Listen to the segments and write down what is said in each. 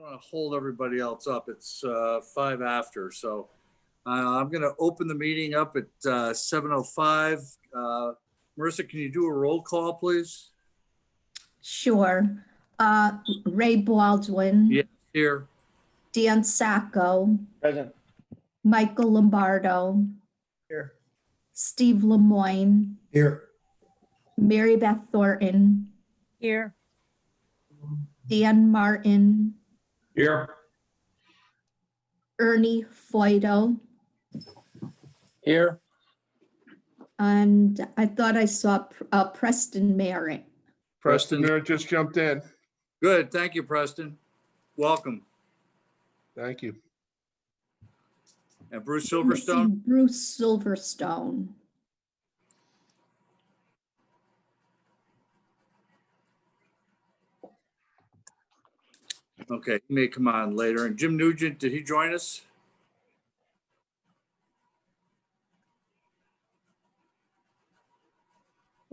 want to hold everybody else up. It's 5 after, so I'm going to open the meeting up at 7:05. Marissa, can you do a roll call, please? Sure. Ray Baldwin. Yeah, here. Dan Sacco. Present. Michael Lombardo. Here. Steve Lemoyne. Here. Mary Beth Thornton. Here. Dan Martin. Here. Ernie Foydo. Here. And I thought I saw Preston Merritt. Preston. Merritt just jumped in. Good. Thank you, Preston. Welcome. Thank you. And Bruce Missing Silverstone. Bruce Silverstone. Okay, he may come on later. And Jim Nugent, did he join us?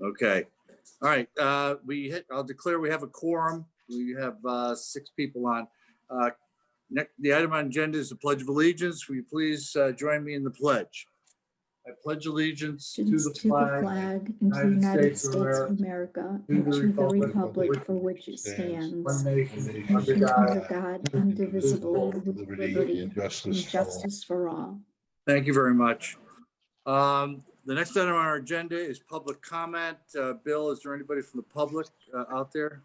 Okay. All right. I'll declare we have a quorum. We have 6 people on. The item on agenda is the Pledge of Allegiance. Will you please join me in the pledge? I pledge allegiance to the flag and to the United States of America, and to the republic for which it stands, one nation under under God. God, indivisible, with liberty and justice for all. Thank you very much. The next item on our agenda is public comment. Bill, is there anybody from the public out there?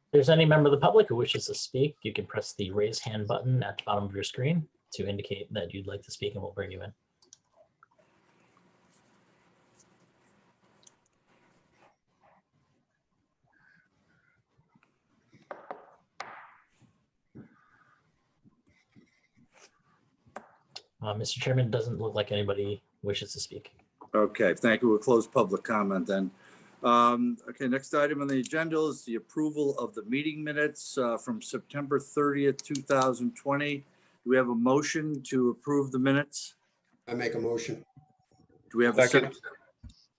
If there's any member of the public who wishes to speak, you can press the raise hand button at the bottom of your screen to indicate that you'd like to speak, and we'll bring you in. Mr. Chairman, it doesn't look like anybody wishes to speak. Okay, thank you. We'll close public comment then. Okay, next item on the agenda is the approval of the meeting minutes from September 30th, 2020. Do we have a motion to approve the minutes? I make a motion. Do we have a second?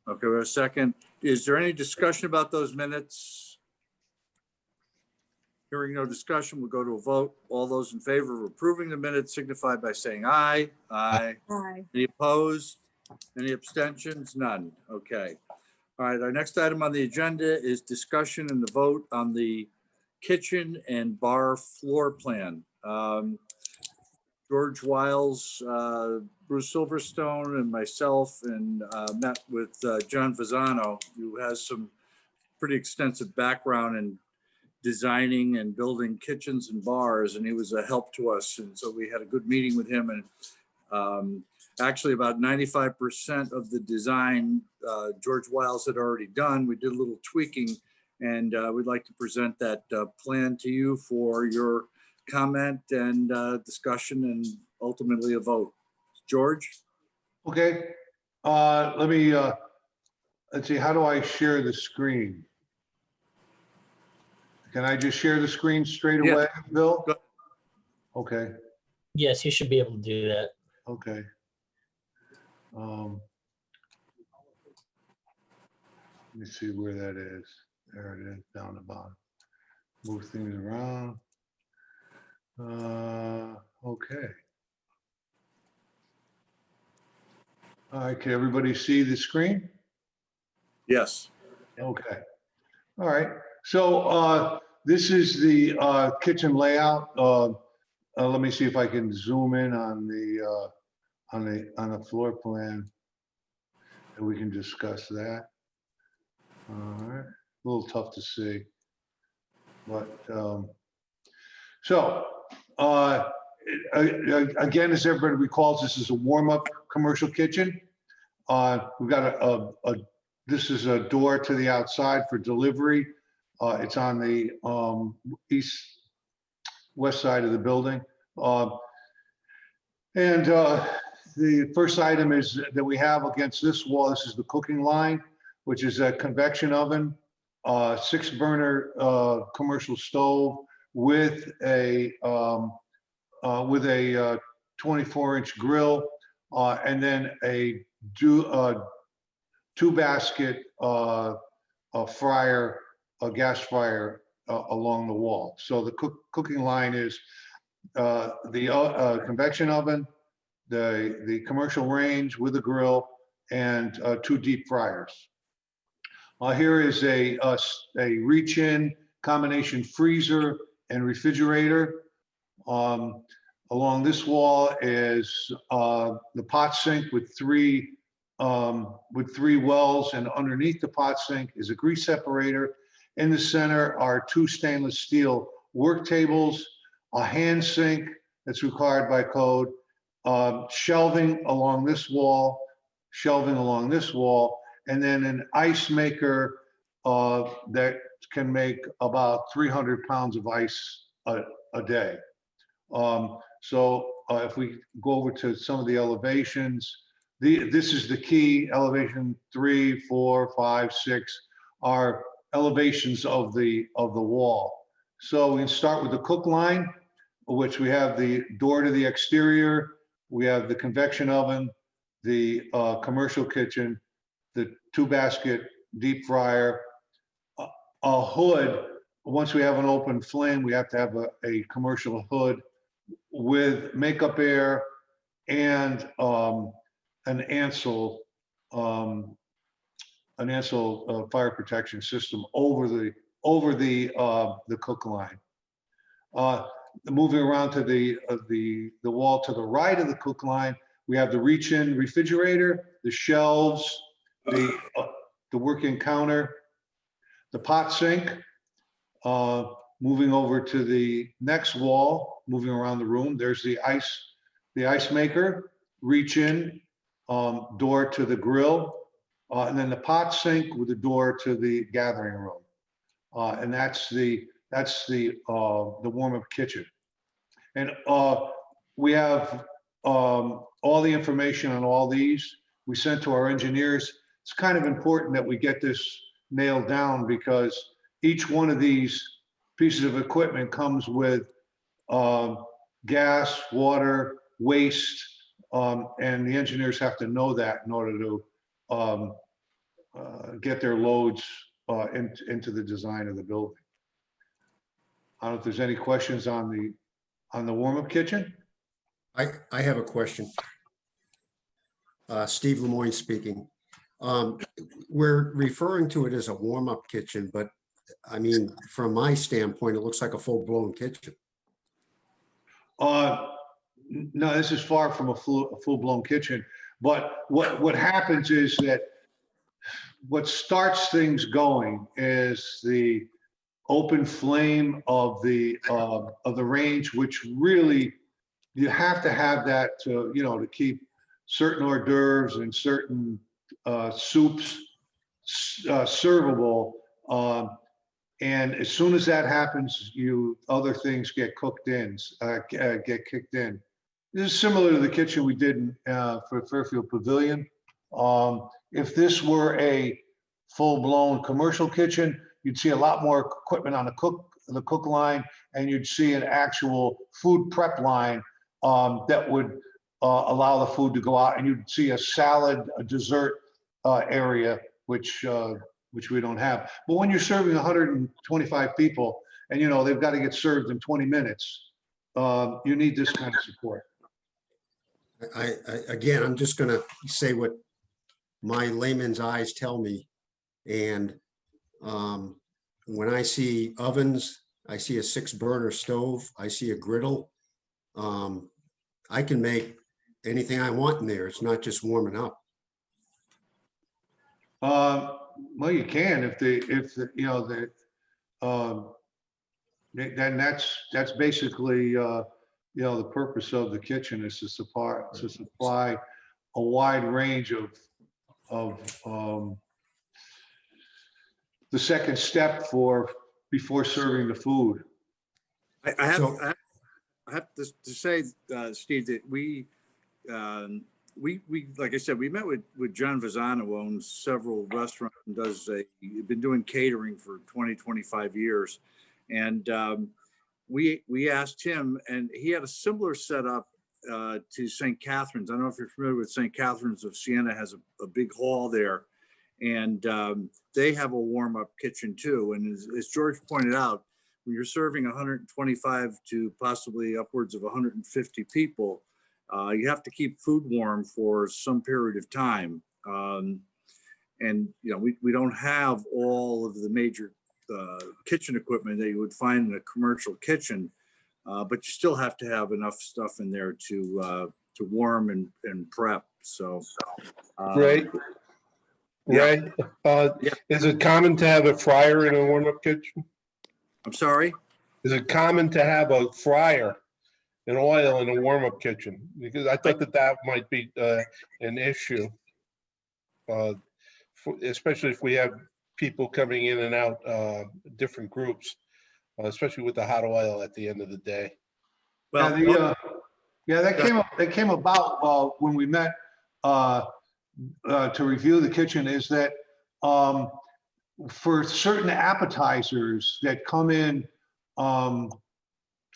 Okay, we have a second. Is there any discussion about those minutes? Hearing no discussion, we'll go to a vote. All those in favor of approving the minutes signify by saying aye. Aye. Aye. Any opposed? Any abstentions? None. Okay. All right, our next item on the agenda is discussion and the vote on the kitchen and bar floor plan. George Wiles, Bruce Silverstone, and myself and met with John Fasano, who has some pretty extensive background in designing and building kitchens and bars, and he was a help to us. And so we had a good meeting with him, and actually about 95% of the design George Wiles had already done. We did a little tweaking, and we'd like to present that plan to you for your comment and discussion and ultimately a vote. George? Okay, let me, let's see, how do I share the screen? Can I just share the screen straight Yeah. away, Bill? Go. Okay, Yes, you should be able to do that. okay. Let me see where that is. There it is, down the bottom. Move things around. Okay. All right, can everybody see the screen? Yes. Okay. All right. So this is the kitchen layout. Let me see if I can zoom in on the floor plan, and we can discuss that. All right. A little tough to see, but so again, as everybody recalls, this is a warm-up commercial kitchen. We've got this is a door to the outside for delivery. It's on the west side of the building. And the first item is that we have against this wall, this is the cooking line, which is a convection oven, 6-burner commercial stove with a 24-inch grill, and then a 2-basket fryer, a gas fryer along the wall. So the cooking line is the convection oven, the commercial range with a grill, and 2 deep fryers. Here is a reach-in combination freezer and refrigerator. Along this wall is the pot sink with three wells, and underneath the pot sink is a grease separator. In the center are 2 stainless steel work tables, a hand sink that's required by code, shelving along this wall, and then an ice maker that can make about 300 pounds of ice a day. So if we go over to some of the elevations, this is the key. Elevation 3, 4, 5, 6 are elevations of the wall. So we can start with the cook line, which we have the door to the exterior, we have the convection oven, the commercial kitchen, the 2-basket deep fryer, a hood. Once we have an open flame, we have to have a commercial hood with makeup air and an Ansel fire protection system over the cook line. Moving around to the wall to the right of the cook line, we have the reach-in refrigerator, the shelves, the working counter, the pot sink. Moving over to the next wall, moving around the room, there's the ice maker, reach-in, door to the grill, and then the pot sink with the door to the gathering room. And that's the warm-up kitchen. And we have all the information on all these. We sent to our engineers. It's kind of important that we get this nailed down because each one of these pieces of equipment comes with gas, water, waste, and the engineers have to know that in order to get their loads into the design of the building. I don't know if there's any questions on the warm-up kitchen. I have a question. Steve Lemoyne speaking. We're referring to it as a warm-up kitchen, but I mean, from my standpoint, it looks like a full-blown kitchen. No, this is far from a full-blown kitchen. But what happens is that what starts things going is the open flame of the range, which really you have to have that to keep certain hors d'oeuvres and certain soups servable. And as soon as that happens, other things get kicked in. This is similar to the kitchen we did for Fairfield Pavilion. If this were a full-blown commercial kitchen, you'd see a lot more equipment on the cook line, and you'd see an actual food prep line that would allow the food to go out, and you'd see a salad, a dessert area, which we don't have. But when you're serving 125 people, and they've got to get served in 20 minutes, you need this kind of support. Again, I'm just going to say what my layman's eyes tell me. And when I see ovens, I see a 6-burner stove, I see a griddle. I can make anything I want in there. It's not just warming up. Well, you can then that's basically the purpose of the kitchen is to supply a wide range of the second step before serving the food. I have to say, Steve, that we like I said, we met with John Vazano, who owns several restaurants and been doing catering for 25 years. And we asked him, and he had a similar setup to St. Catherine's. I don't know if you're familiar with St. Catherine's of Siena, has a big hall there. And they have a warm-up kitchen too. And as George pointed out, when you're serving 125 to possibly upwards of 150 people, you have to keep food warm for some period of time. And we don't have all of the major kitchen equipment that you would find in a commercial kitchen, but you still have to have enough stuff in there to warm and prep. So, Right. yeah. Right. Yeah. Is it common to have a fryer in a warm-up kitchen? I'm sorry. Is it common to have a fryer and oil in a warm-up kitchen? Because I thought that might be an issue. Especially if we have people coming in and out, different groups, especially with the hot oil at the end of the day. Well, That came about when we met to review the kitchen, is that for certain appetizers that come in, how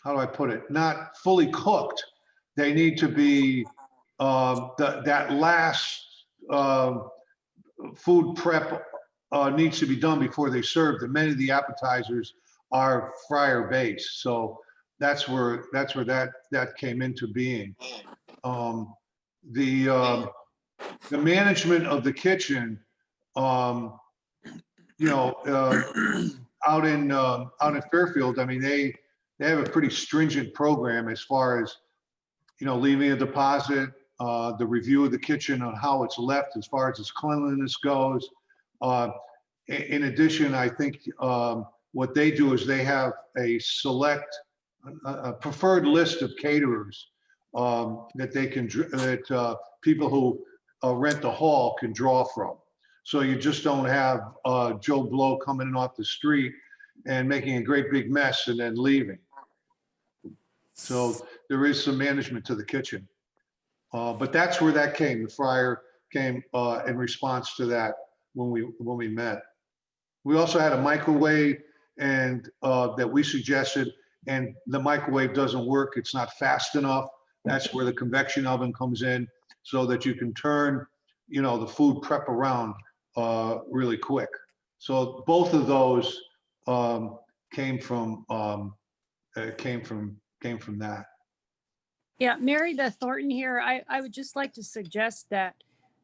do I put it, not fully cooked, they need to be that last food prep needs to be done before they serve. And many of the appetizers are fryer based, so that's where that came into being. The management of the kitchen, out in Fairfield, I mean, they have a pretty stringent program as far as, leaving a deposit, the review of the kitchen on how it's left as far as its cleanliness goes. In addition, I think what they do is they have a preferred list of caterers that people who rent the hall can draw from. So you just don't have Joe Blow coming in off the street and making a great big mess and then leaving. So there is some management to the kitchen. But that's where that came. The fryer came in response to that when we met. We also had a microwave and that we suggested, and the microwave doesn't work. It's not fast enough. That's where the convection oven comes in, so that you can turn, the food prep around really quick. So both of those came from that. Yeah, Mary Beth Thornton here. I would just like to suggest that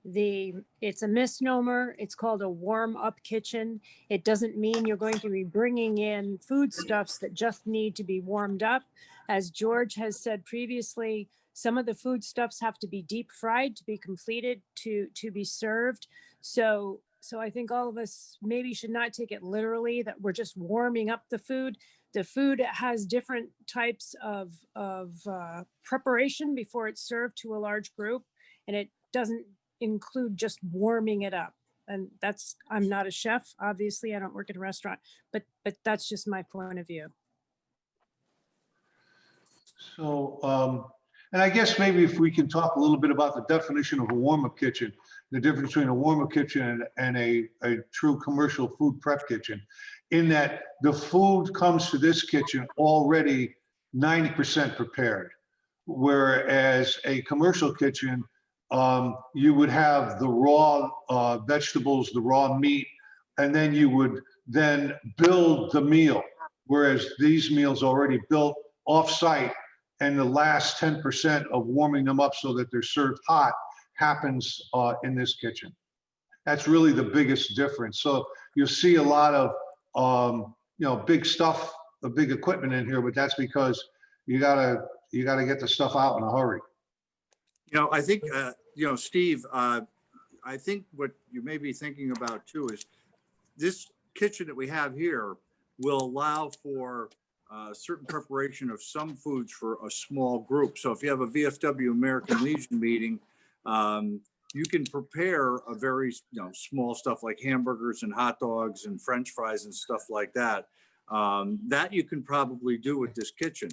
it's a misnomer. It's called a warm-up kitchen. It doesn't mean you're going to be bringing in foodstuffs that just need to be warmed up. As George has said previously, some of the foodstuffs have to be deep fried to be completed to be served. So I think all of us maybe should not take it literally that we're just warming up the food. The food has different types of preparation before it's served to a large group, and it doesn't include just warming it up. And I'm not a chef, obviously, I don't work in a restaurant, but that's just my point of view. So, and I guess maybe if we can talk a little bit about the definition of a warm-up kitchen, the difference between a warm-up kitchen and a true commercial food prep kitchen, in that the food comes to this kitchen already 90% prepared. Whereas a commercial kitchen, you would have the raw vegetables, the raw meat, and then you would then build the meal. Whereas these meals are already built off-site, and the last 10% of warming them up so that they're served hot happens in this kitchen. That's really the biggest difference. So you'll see a lot of big stuff, the big equipment in here, but that's because you gotta get the stuff out in a hurry. I think, Steve, I think what you may be thinking about too is this kitchen that we have here will allow for certain preparation of some foods for a small group. So if you have a VFW American Legion meeting, you can prepare a very small stuff like hamburgers and hot dogs and French fries and stuff like that. That you can probably do with this kitchen,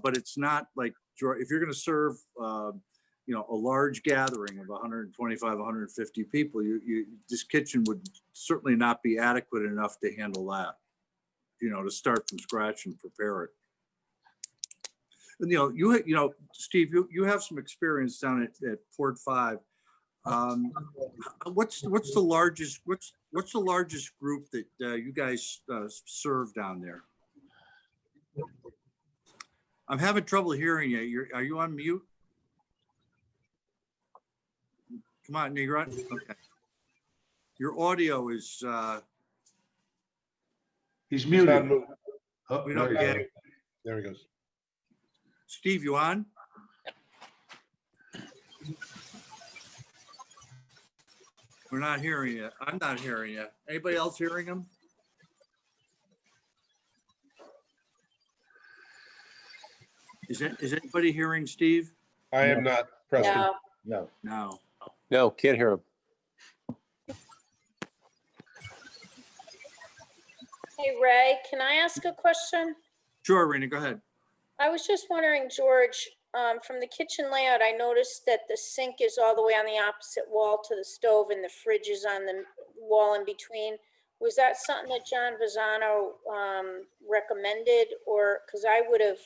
but it's not like if you're going to serve a large gathering of 125, 150 people, this kitchen would certainly not be adequate enough to handle that. To start from scratch and prepare it. And, Steve, you have some experience down at Port 5. What's the largest group that you guys serve down there? I'm having trouble hearing you. Are you on mute? Come on, you're on, okay. Your audio is, He's He's muted. not moving. Oh, We don't there he get goes. it. There he goes. Steve, you on? We're not hearing you. I'm not hearing you. Anybody else hearing him? Is anybody hearing Steve? I am not, Preston. No. No. No, can't hear him. Hey, Ray, can I ask a question? Sure, Rena, go ahead. I was just wondering, George, from the kitchen layout, I noticed that the sink is all the way on the opposite wall to the stove and the fridge is on the wall in between. Was that something that John Vazano recommended, or, because I would have,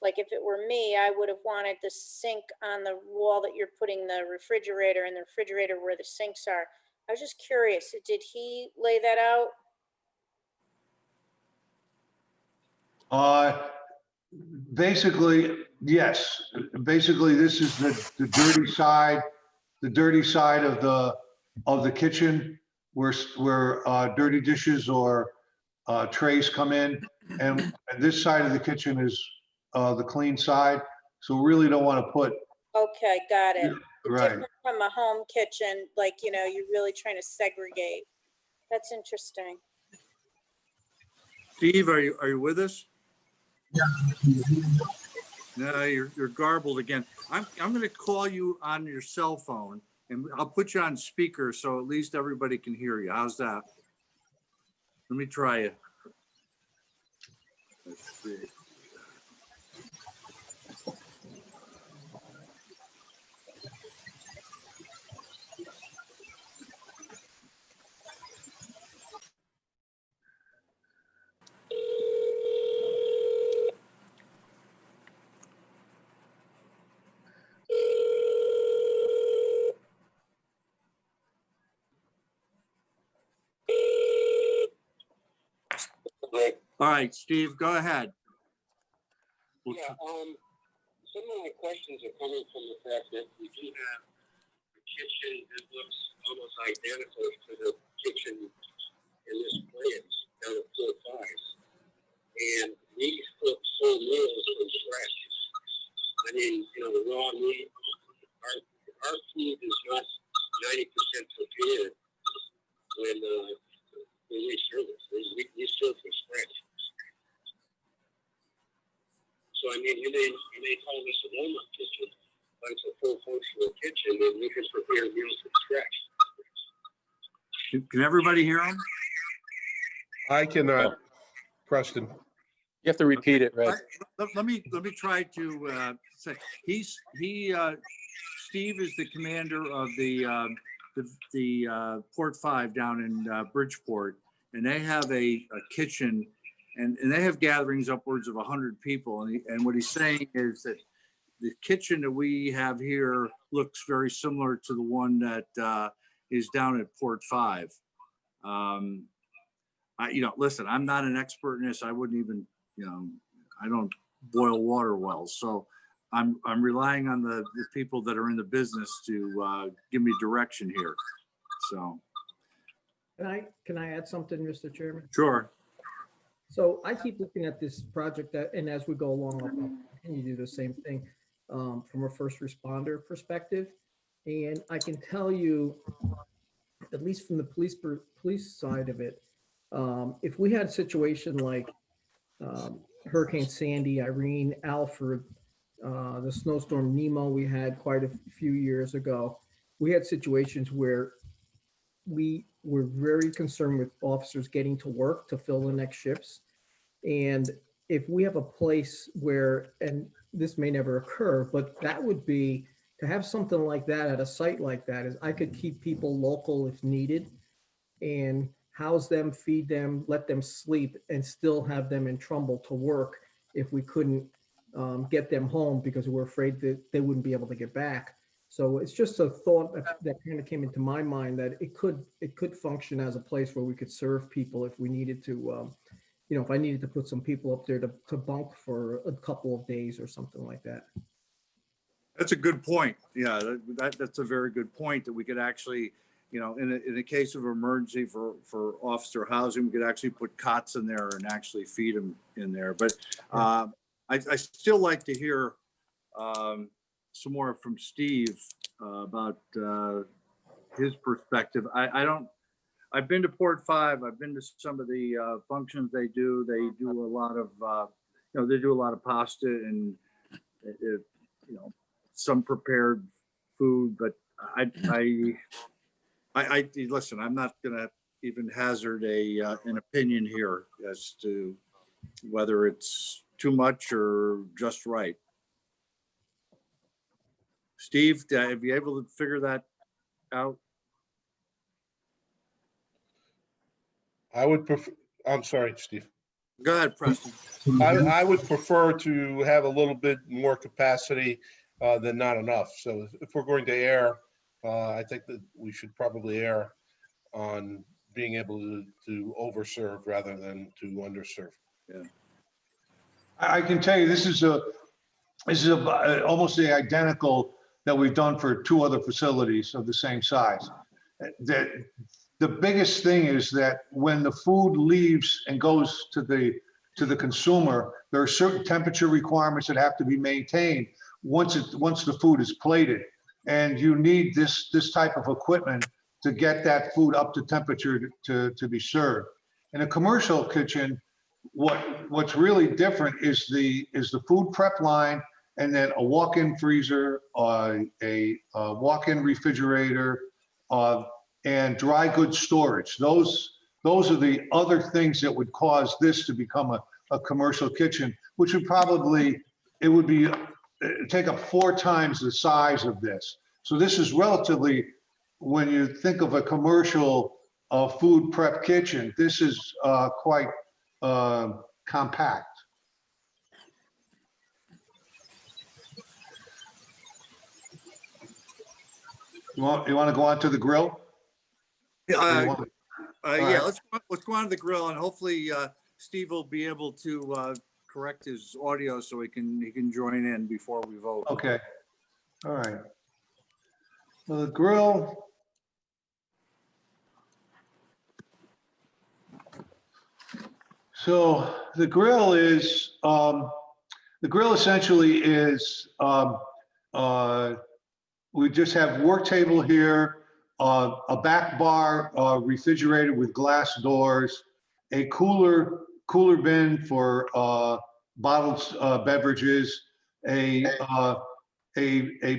like, if it were me, I would have wanted the sink on the wall that you're putting the refrigerator and the refrigerator where the sinks are. I was just curious, did he lay that out? Basically, yes. Basically, this is the dirty side of the kitchen where dirty dishes or trays come in. And this side of the kitchen is the clean side. So we really don't want to put, Okay, got it. right. Different from a home kitchen, like, you know, you're really trying to segregate. That's interesting. Steve, are you with us? No, you're garbled again. I'm going to call you on your cell phone and I'll put you on speaker so at least everybody can hear you. How's that? Let me try it. Let's see. All right, Steve, go ahead. Yeah, some of my questions are coming from the fact that we do have a kitchen that looks almost identical to the kitchen in this plans down at floor 5. And these cook full meals from scratch. I mean, you know, the raw meat, our food is not 90% prepared when we serve it. We serve from scratch. So I mean, you may call this a warm-up kitchen, but it's a full functional kitchen, and we can prepare meals from scratch. Can everybody hear him? I cannot, Preston. You have to repeat it, right? Let me try to say Steve is the commander of the Port 5 down in Bridgeport, and they have a kitchen, and they have gatherings upwards of 100 people. And what he's saying is that the kitchen that we have here looks very similar to the one that is down at Port 5. Listen, I'm not an expert in this. I wouldn't even, I don't boil water wells. So I'm relying on the people that are in the business to give me direction here. So. Can I add something, Mr. Chairman? Sure. So I keep looking at this project and as we go along, I'll continue to do the same thing from a first responder perspective. And I can tell you, at least from the police side of it, if we had a situation like Hurricane Sandy, Irene, Alfred, the snowstorm Nemo we had quite a few years ago, we had situations where we were very concerned with officers getting to work to fill the next shifts. And if we have a place where, and this may never occur, but that would be to have something like that at a site like that is I could keep people local if needed and house them, feed them, let them sleep and still have them in Trumbull to work if we couldn't get them home because we're afraid that they wouldn't be able to get back. So it's just a thought that kind of came into my mind that it could function as a place where we could serve people if we needed to, if I needed to put some people up there to bunk for a couple of days or something like that. That's a good point. Yeah, that's a very good point, that we could actually, in a case of emergency for officer housing, we could actually put cots in there and actually feed them in there. But I still like to hear some more from Steve about his perspective. I've been to Port 5. I've been to some of the functions they do. They do a lot of, they do a lot of pasta and, some prepared food. But I listen, I'm not going to even hazard an opinion here as to whether it's too much or just right. Steve, have you able to figure that out? I would prefer, I'm sorry, Steve. Go ahead, Preston. I would prefer to have a little bit more capacity than not enough. So if we're going to err, I think that we should probably err on being able to overserve rather than to underserve. Yeah. I can tell you, this is almost the identical that we've done for 2 other facilities of the same size. The biggest thing is that when the food leaves and goes to the consumer, there are certain temperature requirements that have to be maintained once the food is plated, and you need this type of equipment to get that food up to temperature to be served. In a commercial kitchen, what's really different is the food prep line, and then a walk-in freezer, a walk-in refrigerator, and dry goods storage. Those are the other things that would cause this to become a commercial kitchen, which would take up 4 times the size of this. So this is relatively, when you think of a commercial food prep kitchen, this is quite compact. You want to go on to the grill? Yeah, right. let's go on to the grill, and hopefully Steve will be able to correct his audio so he can join in before we vote. Okay. All right. Well, the grill. So the grill essentially is, we just have work table here, a back bar refrigerator with glass doors, a cooler bin for bottled beverages, a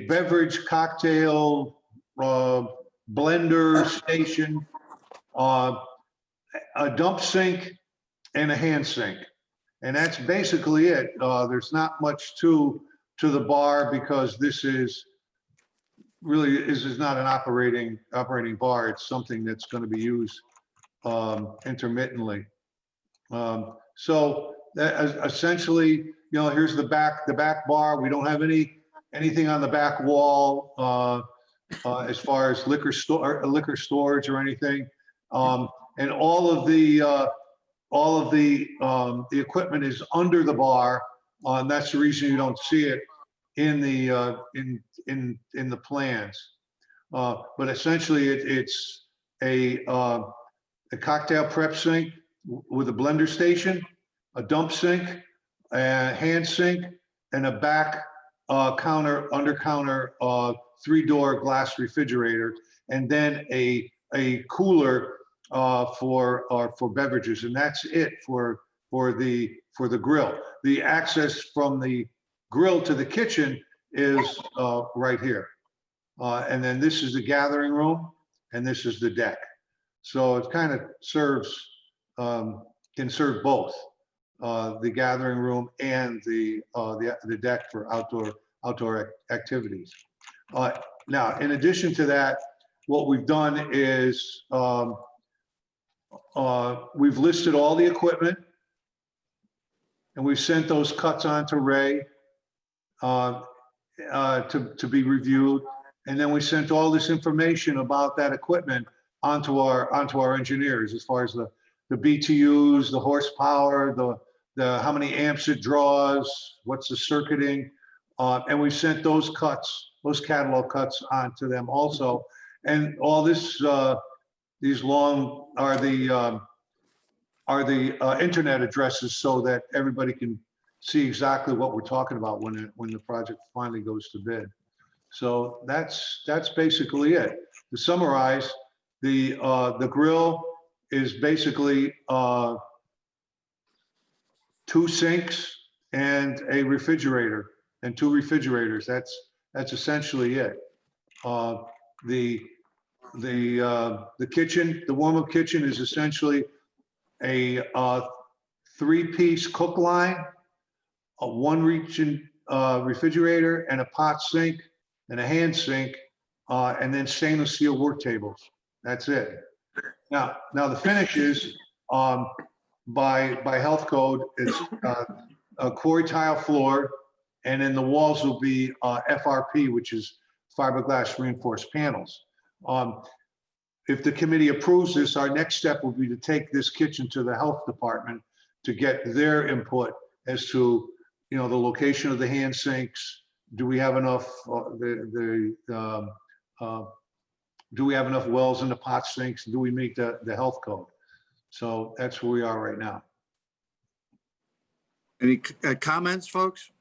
beverage cocktail blender station, a dump sink, and a hand sink. And that's basically it. There's not much to the bar, because this is not an operating bar. It's something that's going to be used intermittently. So that essentially, here's the back bar. We don't have anything on the back wall as far as liquor storage or anything. And all of the equipment is under the bar. And that's the reason you don't see it in the plans. But essentially it's a cocktail prep sink with a blender station, a dump sink, a hand sink, and a back under counter 3-door glass refrigerator, and then a cooler for beverages. And that's it for the grill. The access from the grill to the kitchen is right here. And then this is the gathering room, and this is the deck. So it kind of can serve both the gathering room and the deck for outdoor activities. Now, in addition to that, what we've done is we've listed all the equipment, and we've sent those cuts on to Ray to be reviewed. And then we sent all this information about that equipment onto our engineers, as far as the BTUs, the horsepower, the how many amps it draws, what's the circuiting. And we sent those cuts, those catalog cuts on to them also. And all this, these long are the internet addresses so that everybody can see exactly what we're talking about when the project finally goes to bid. So that's basically it. To summarize, the grill is basically 2 sinks and a refrigerator and 2 refrigerators. That's essentially it. The kitchen, the warm-up kitchen is essentially a 3-piece cook line, a 1-reaching refrigerator, and a pot sink and a hand sink, and then stainless steel work tables. That's it. Now the finishes by health code is a quarry tile floor, and then the walls will be FRP, which is fiberglass reinforced panels. If the committee approves this, our next step will be to take this kitchen to the health department to get their input as to, you know, the location of the hand sinks. Do we have enough? Do we have enough wells in the pot sinks? Do we meet the health code? So that's where we are right now. Any comments, folks?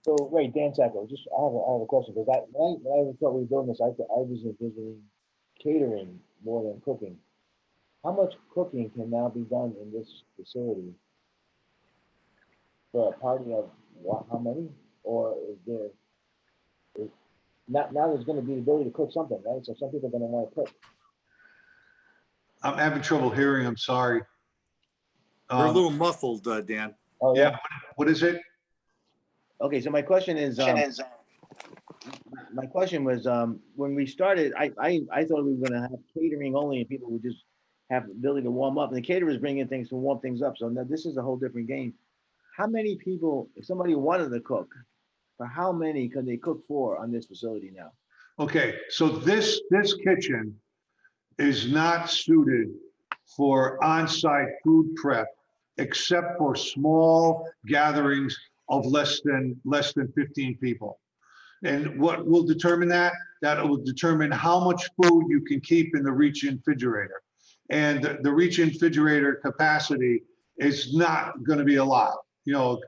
So, wait, Dan Sacco, just, I have a question, because when I thought we were doing this, I was envisioning catering more than cooking. How much cooking can now be done in this facility? For a party of what, how many? Or now there's gonna be the ability to cook something, right? So some people are gonna wanna cook. I'm having trouble hearing, I'm sorry. We're a little muffled, Dan. Oh, Yeah, what is it? Okay, so my question is, my question was, when we started, I thought we were gonna have catering only and people would just have the ability to warm up, and the caterers bring in things to warm things up. So now this is a whole different game. How many people, if somebody wanted to cook, for how many could they cook for on this facility now? Okay, so this kitchen is not suited for on-site food prep, except for small gatherings of less than 15 people. And what will determine that? That will determine how much food you can keep in the reach-in refrigerator. And the reach-in refrigerator capacity is not gonna be a lot. You know,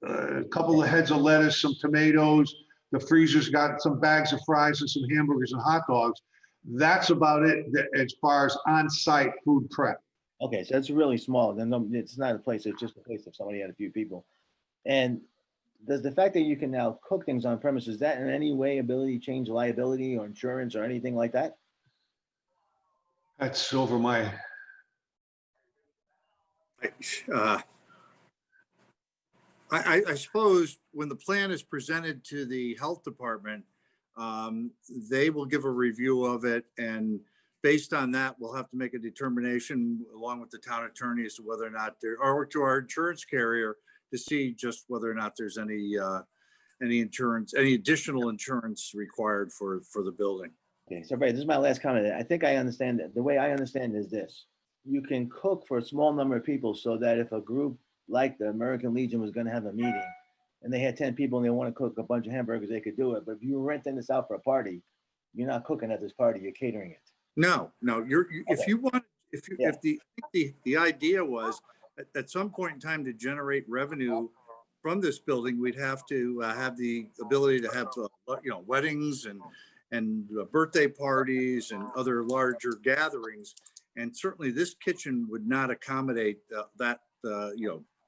a couple of heads of lettuce, some tomatoes, the freezer's got some bags of fries and some hamburgers and hot dogs. That's about it as far as on-site food prep. Okay, so it's really small. Then it's not a place, it's just a place if somebody had a few people. And does the fact that you can now cook things on premises, is that in any way ability to change liability or insurance or anything like that? That's over my, I suppose when the plan is presented to the health department, they will give a review of it, and based on that, we'll have to make a determination along with the town attorney as to whether or not there, or to our insurance carrier to see just whether or not there's any insurance, any additional insurance required for the building. Okay, so Ray, this is my last comment. I think I understand it. The way I understand is this: you can cook for a small number of people so that if a group like the American Legion was going to have a meeting and they had 10 people and they want to cook a bunch of hamburgers, they could do it. But if you were renting this out for a party, you're not cooking at this party, you're catering it. No, if Okay. you want, Yeah. if the idea was at some point in time to generate revenue from this building, we'd have to have the ability to have, weddings and birthday parties and other larger gatherings. And certainly this kitchen would not accommodate that,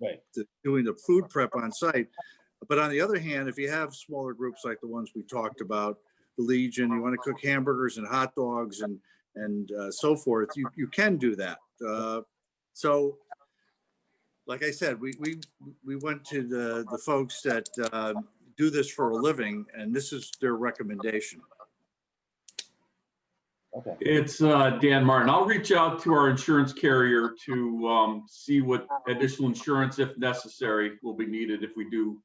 Right. doing the food prep on site. But on the other hand, if you have smaller groups like the ones we talked about, the Legion, you want to cook hamburgers and hot dogs and so forth, you can do that. So, like I said, we went to the folks that do this for a living, and this is their recommendation. Okay. It's Dan Martin. I'll reach out to our insurance carrier to see what additional insurance, if necessary, will be needed if you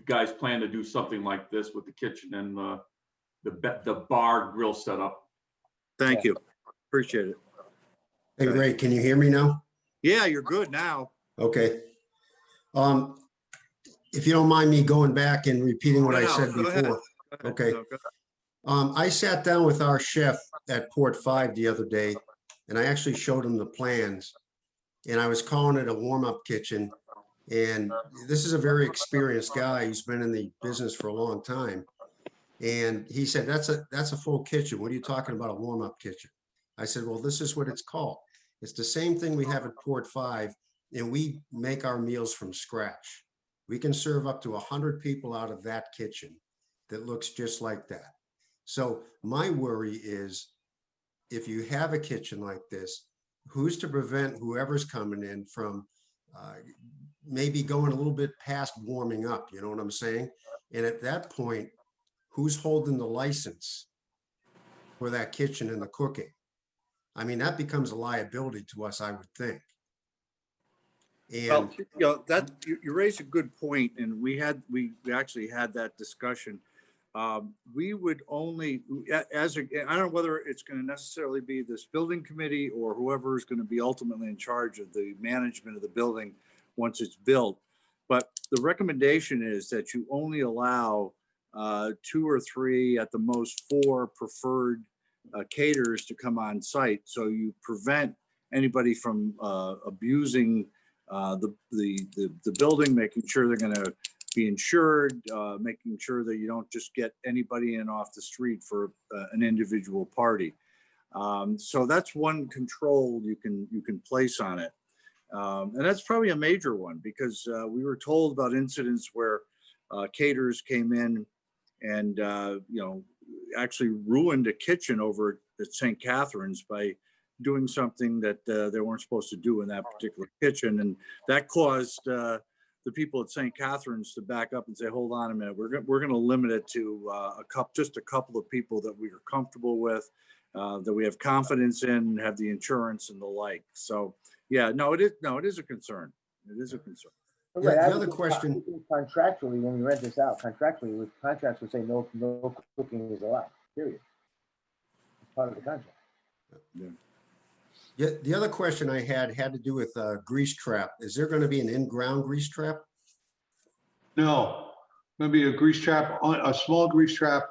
guys plan to do something like this with the kitchen and the bar grill setup. Thank you. Appreciate it. Hey, Ray, can you hear me now? Yeah, you're good now. Okay. If you don't mind me going back and repeating what I No, said go ahead. before. Go ahead. Okay. No, go ahead. I sat down with our chef at Port 5 the other day, and I actually showed him the plans. And I was calling it a warm-up kitchen. And this is a very experienced guy who's been in the business for a long time. And he said, that's a full kitchen. What are you talking about, a warm-up kitchen? I said, well, this is what it's called. It's the same thing we have at Port 5, and we make our meals from scratch. We can serve up to 100 people out of that kitchen that looks just like that. So my worry is, if you have a kitchen like this, who's to prevent whoever's coming in from maybe going a little bit past warming up, you know what I'm saying? And at that point, who's holding the license for that kitchen and the cooking? I mean, that becomes a liability to us, I would think. Well, And you know, that you raise a good point, and we actually had that discussion. We would only, I don't know whether it's going to necessarily be this building committee or whoever is going to be ultimately in charge of the management of the building once it's built. But the recommendation is that you only allow 2 or 3, at the most 4 preferred caterers to come on site. So you prevent anybody from abusing the building, making sure they're going to be insured, making sure that you don't just get anybody in off the street for an individual party. So that's one control you can place on it. And that's probably a major one, because we were told about incidents where caterers came in and actually ruined a kitchen over at St. Catherine's by doing something that they weren't supposed to do in that particular kitchen, and that caused the people at St. Catherine's to back up and say, "Hold on a minute, we're going to limit it to just a couple of people that we are comfortable with, that we have confidence in, have the insurance and the like." So, yeah, it is a concern. It is a concern. But Yeah, right, the I other would think question- contractually, when we rent this out, contractually, with contracts would say no cooking is allowed, period. It's part of the contract. yeah, the other question I had to do with grease trap. Is there going to be an in-ground grease trap? No, maybe a grease trap, a small grease trap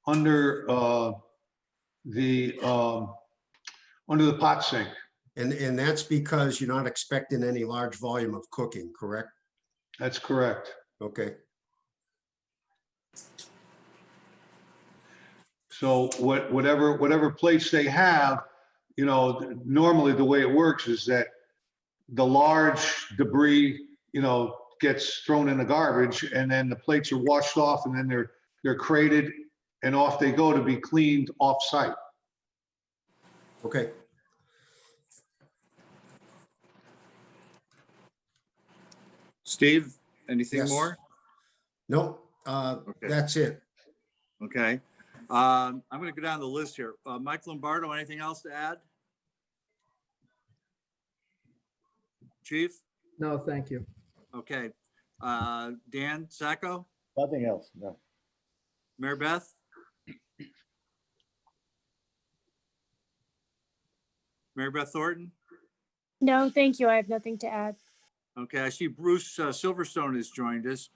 under the pot sink. And that's because you're not expecting any large volume of cooking, correct? That's correct. Okay. So whatever plates they have, normally the way it works is that the large debris, gets thrown in the garbage, and then the plates are washed off, and then they're crated and off they go to be cleaned off site. Okay. Steve, anything Yes. more? Nope. Okay. That's it. Okay. I'm going to go down the list here. Mike Lombardo, anything else to add? Chief? No, thank you. Okay. Dan Sacco? Nothing else, no. Mary Beth? Mary Beth Thornton? No, thank you. I have nothing to add. Okay, I see Bruce Silverstone has joined us.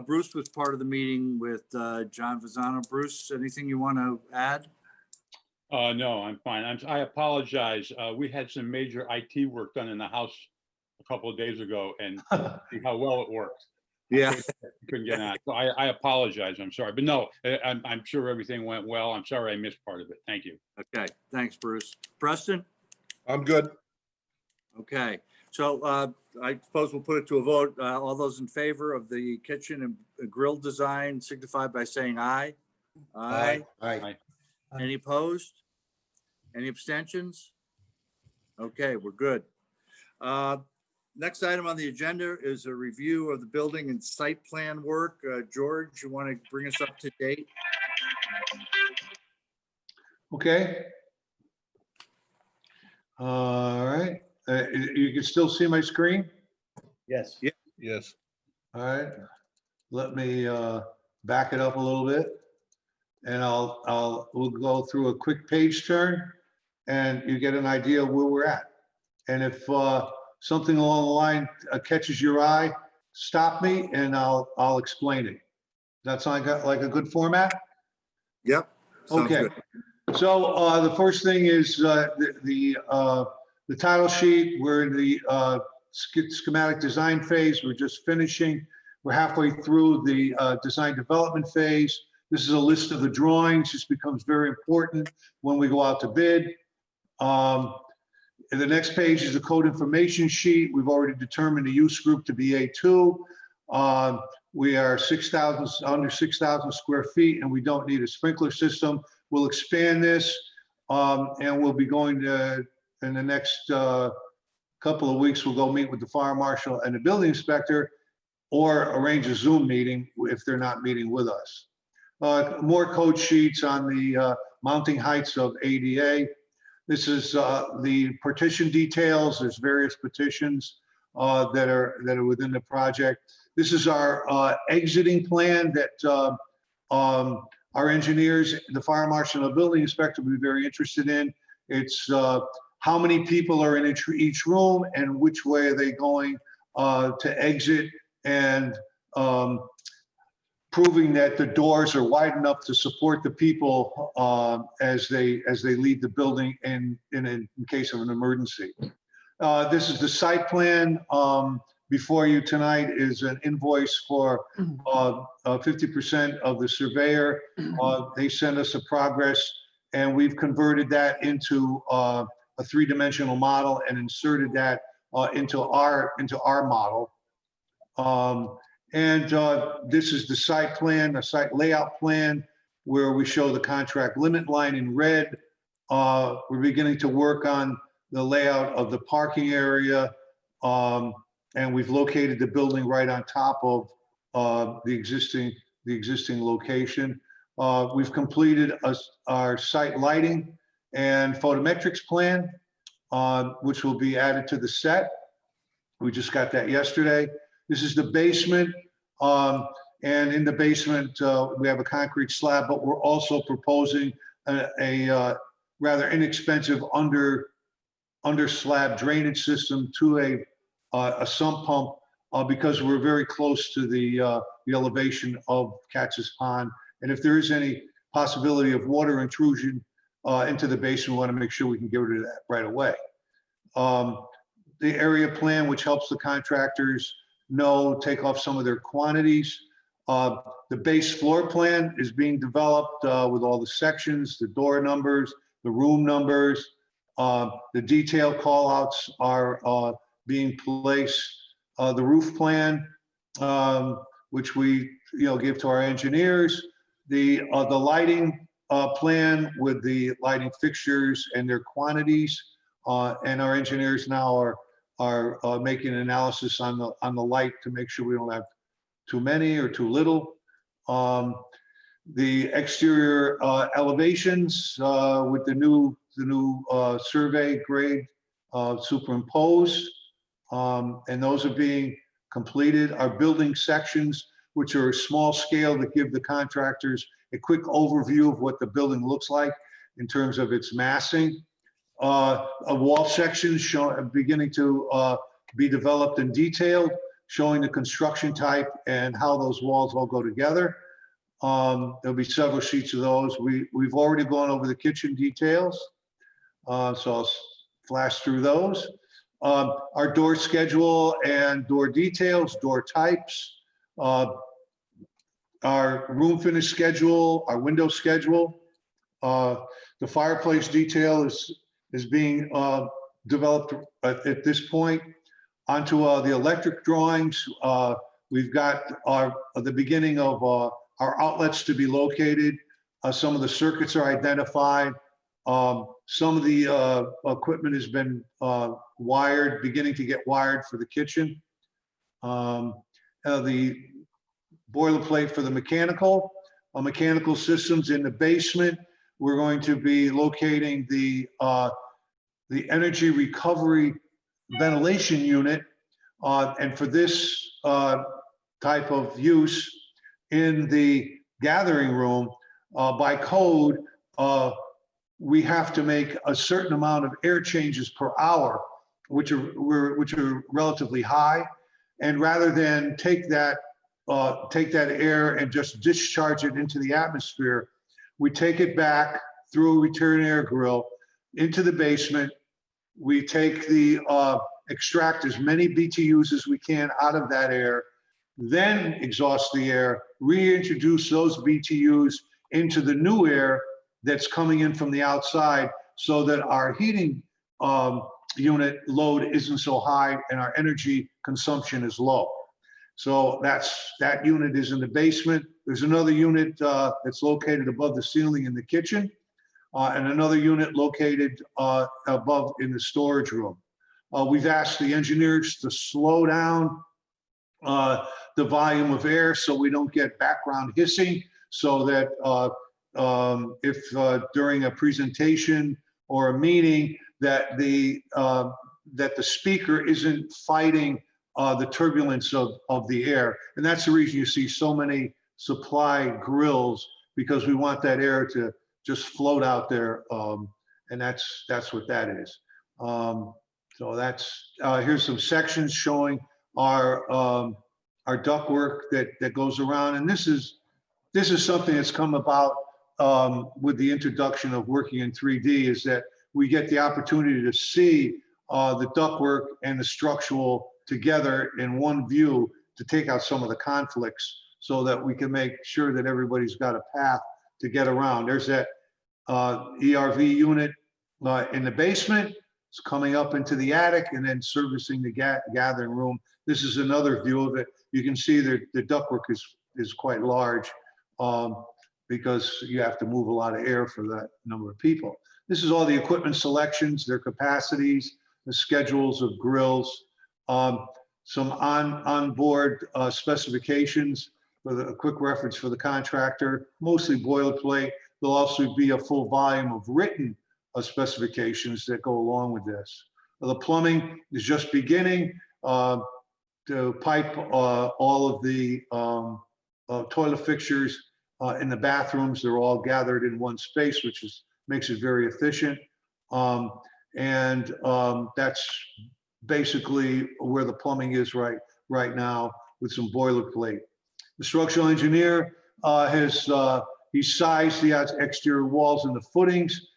Bruce was part of the meeting with John Fasano. Bruce, anything you want to add? No, I'm fine. I apologize. We had some major IT work done in the house a couple of days ago, and see how well it worked. Yeah. Couldn't get on. So I apologize. I'm sorry, but no, I'm sure everything went well. I'm sorry I missed part of it. Thank you. Okay, thanks, Bruce. Preston? I'm good. Okay, so I suppose we'll put it to a vote. All those in favor of the kitchen and grill design signify by saying aye. Aye. Aye. Any opposed? Any abstentions? Okay, we're good. Next item on the agenda is a review of the building and site plan work. George, you want to bring us up to date? Okay. All right. You can still see my screen? Yes. Yeah. Yes. All right. Let me back it up a little bit. And we'll go through a quick page turn, and you get an idea of where we're at. And if something along the line catches your eye, stop me and I'll explain it. That's like a good format? Yep. Sounds Okay. good. So the first thing is the title sheet. We're in the schematic design phase. We're just finishing. We're halfway through the design development phase. This is a list of the drawings. This becomes very important when we go out to bid. The next page is the code information sheet. We've already determined the use group to be A2. We are under 6,000 square feet, and we don't need a sprinkler system. We'll expand this, and we'll be going to, in the next couple of weeks, we'll go meet with the fire marshal and the building inspector, or arrange a Zoom meeting if they're not meeting with us. More code sheets on the mounting heights of ADA. This is the partition details. There's various petitions that are within the project. This is our exiting plan that our engineers, the fire marshal and the building inspector will be very interested in. It's how many people are in each room and which way are they going to exit, and proving that the doors are wide enough to support the people as they leave the building in case of an emergency. This is the site plan. Before you tonight is an invoice for 50% of the surveyor. They send us a progress, and we've converted that into a three-dimensional model and inserted that into our model. This is the site plan, the site layout plan, where we show the contract limit line in red. We're beginning to work on the layout of the parking area. And we've located the building right on top of the existing location. We've completed our site lighting and photometrics plan, which will be added to the set. We just got that yesterday. This is the basement. And in the basement, we have a concrete slab, but we're also proposing a rather inexpensive under slab drainage system to a sump pump because we're very close to the elevation of Katz's Pond. And if there is any possibility of water intrusion into the basin, we want to make sure we can get rid of that right away. The area plan, which helps the contractors take off some of their quantities. The base floor plan is being developed with all the sections, the door numbers, the room numbers. The detail callouts are being placed. The roof plan, which we give to our engineers. The lighting plan with the lighting fixtures and their quantities, and our engineers now are making an analysis on the light to make sure we don't have too many or too little. The exterior elevations with the new survey grade superimposed, and those are being completed. Our building sections, which are small scale, that give the contractors a quick overview of what the building looks like in terms of its massing. A wall section beginning to be developed and detailed, showing the construction type and how those walls all go together. There'll be several sheets of those. We've already gone over the kitchen details, so I'll flash through those. Our door schedule and door details, door types, our room finish schedule, our window schedule. The fireplace detail is being developed at this point. Onto the electric drawings. We've got the beginning of our outlets to be located. Some of the circuits are identified. Some of the equipment has been wired, beginning to get wired for the kitchen. The boilerplate for the mechanical systems in the basement. We're going to be locating the energy recovery ventilation unit, and for this type of use in the gathering room, by code, we have to make a certain amount of air changes per hour which are relatively high. And rather than take that air and just discharge it into the atmosphere, we take it back through a return air grill into the basement. We take extract as many BTUs as we can out of that air, then exhaust the air, reintroduce those BTUs into the new air that's coming in from the outside, so that our heating unit load isn't so high and our energy consumption is low. So that unit is in the basement. There's another unit that's located above the ceiling in the kitchen, and another unit located above in the storage room. We've asked the engineers to slow down the volume of air so we don't get background hissing, so that if during a presentation or a meeting that the speaker isn't fighting the turbulence of the air. And that's the reason you see so many supply grills, because we want that air to just float out there. And that's what that is. So that's, here's some sections showing our ductwork that goes around. And this is something that's come about with the introduction of working in 3D, is that we get the opportunity to see the ductwork and the structural together in one view to take out some of the conflicts, so that we can make sure that everybody's got a path to get around. There's that ERV unit in the basement. It's coming up into the attic and then servicing the gathering room. This is another view of it. You can see that the ductwork is quite large because you have to move a lot of air for that number of people. This is all the equipment selections, their capacities, the schedules of grills, some onboard specifications with a quick reference for the contractor, mostly boilerplate. There'll also be a full volume of written specifications that go along with this. The plumbing is just beginning to pipe all of the toilet fixtures in the bathrooms. They're all gathered in one space, which makes it very efficient. That's basically where the plumbing is right now, with some boilerplate. The structural engineer he sized the exterior walls and the footings.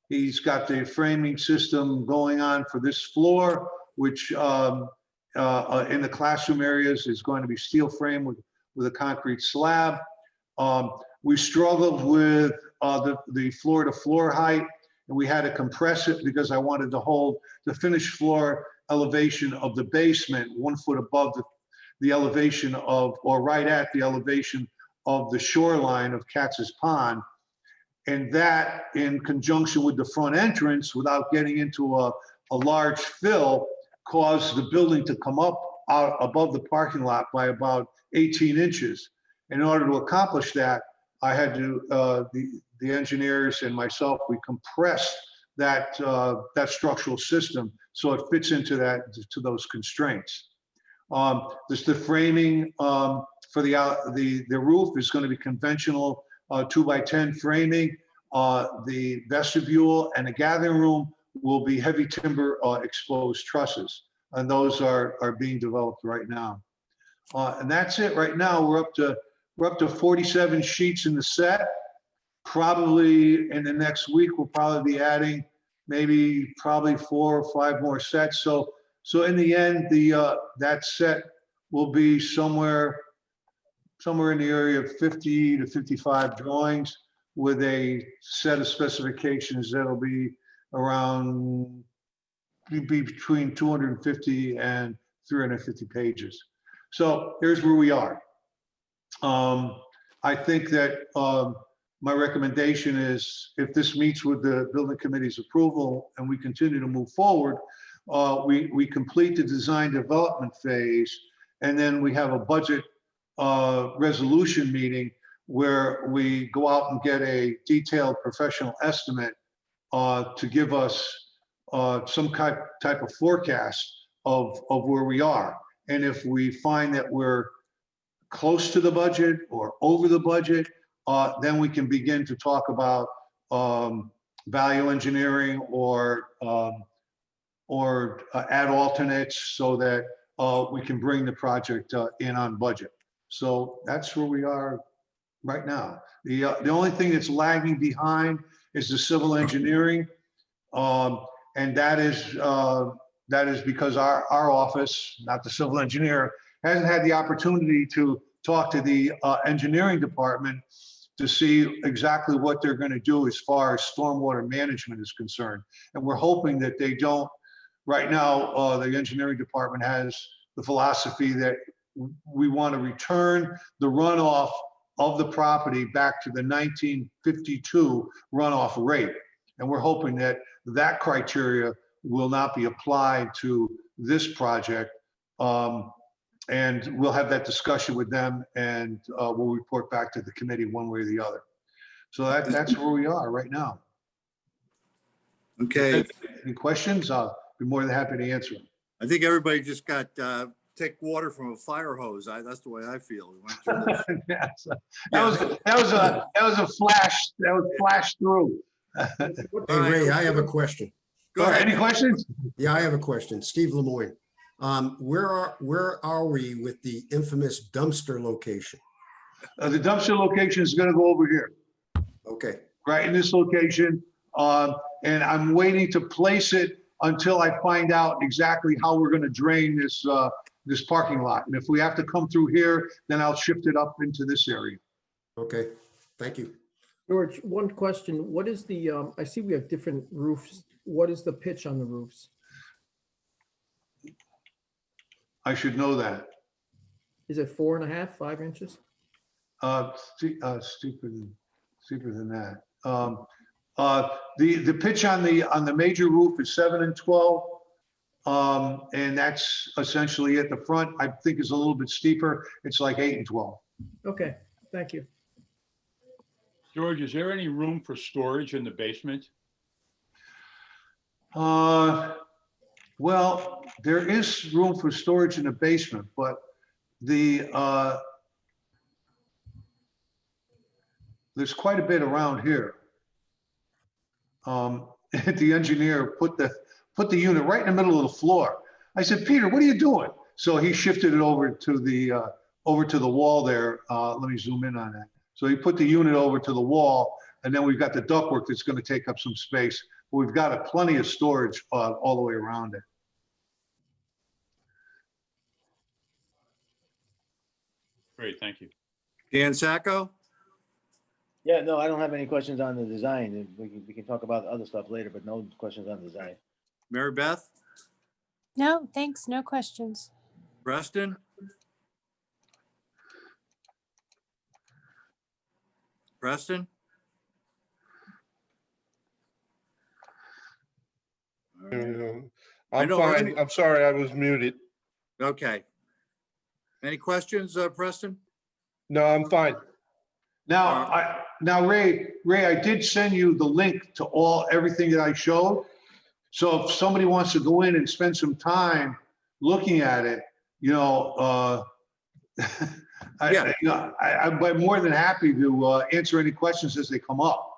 He's got the framing system going on for this floor, which in the classroom areas is going to be steel frame with a concrete slab. We struggled with the floor to floor height, and we had to compress it because I wanted to hold the finished floor elevation of the basement 1 foot above the elevation of, or right at the elevation of the shoreline of Katz's Pond. And that, in conjunction with the front entrance, without getting into a large fill, caused the building to come up out above the parking lot by about 18 inches. In order to accomplish that, I had to, the engineers and myself, we compressed that structural system so it fits into those constraints. The framing for the roof is going to be conventional 2x10 framing. The vestibule and the gathering room will be heavy timber exposed trusses, and those are being developed right now. And that's it right now. We're up to 47 sheets in the set. Probably in the next week, we'll probably be adding probably 4 or 5 more sets. So in the end, that set will be somewhere in the area of 50 to 55 drawings, with a set of specifications that'll be around, between 250 and 350 pages. So here's where we are. I think that my recommendation is, if this meets with the building committee's approval and we continue to move forward, we complete the design development phase, and then we have a budget resolution meeting where we go out and get a detailed professional estimate to give us some type of forecast of where we are. And if we find that we're close to the budget or over the budget, then we can begin to talk about value engineering or add alternates so that we can bring the project in on budget. So that's where we are right now. The only thing that's lagging behind is the civil engineering. And that is because our office, not the civil engineer, hasn't had the opportunity to talk to the engineering department to see exactly what they're going to do as far as stormwater management is concerned. And we're hoping that they don't. Right now, the engineering department has the philosophy that we want to return the runoff of the property back to the 1952 runoff rate. And we're hoping that that criteria will not be applied to this project. And we'll have that discussion with them, and we'll report back to the committee one way or the other. So that's where we are right now. Okay, Any questions? I'll be more than happy to answer them. I think everybody just got, take water from a fire hose. That's the way I feel. We went through this. Yes. That was a flash. That was flashed through. Hey, Ray, I have a question. Go ahead. Any questions? Yeah, I have a question. Steve Lemoyne. Where are we with the infamous dumpster location? The dumpster location is going to go over here, Okay, right in this location. And I'm waiting to place it until I find out exactly how we're going to drain this parking lot. And if we have to come through here, then I'll shift it up into this area. okay, thank you. George, one question. What is the, I see we have different roofs. What is the pitch on the roofs? I should know that. Is it 4.5, 5 inches? Steeper than that. The pitch on the major roof is 7 and 12. And that's essentially it. The front, I think, is a little bit steeper. It's like 8 and 12. Okay, thank you. George, is there any room for storage in the basement? Well, there is room for storage in the basement, but there's quite a bit around here. The engineer put the unit right in the middle of the floor. I said, Peter, what are you doing? So he shifted it over to the wall there. Let me zoom in on that. So he put the unit over to the wall, and then we've got the ductwork that's going to take up some space. But we've got plenty of storage all the way around it. Great, thank you. Dan Sacco? Yeah, no, I don't have any questions on the design. We can talk about other stuff later, but no questions on design. Mary Beth? No, thanks. No questions. Preston? Preston? I I'm know, fine. right? I'm sorry, I was muted. Okay. Any questions, Preston? No, I'm fine. Now, Ray, I did send you the link to everything that I showed. So if somebody wants to go in and spend some time looking at it, I'm more than happy to answer any questions as they come up.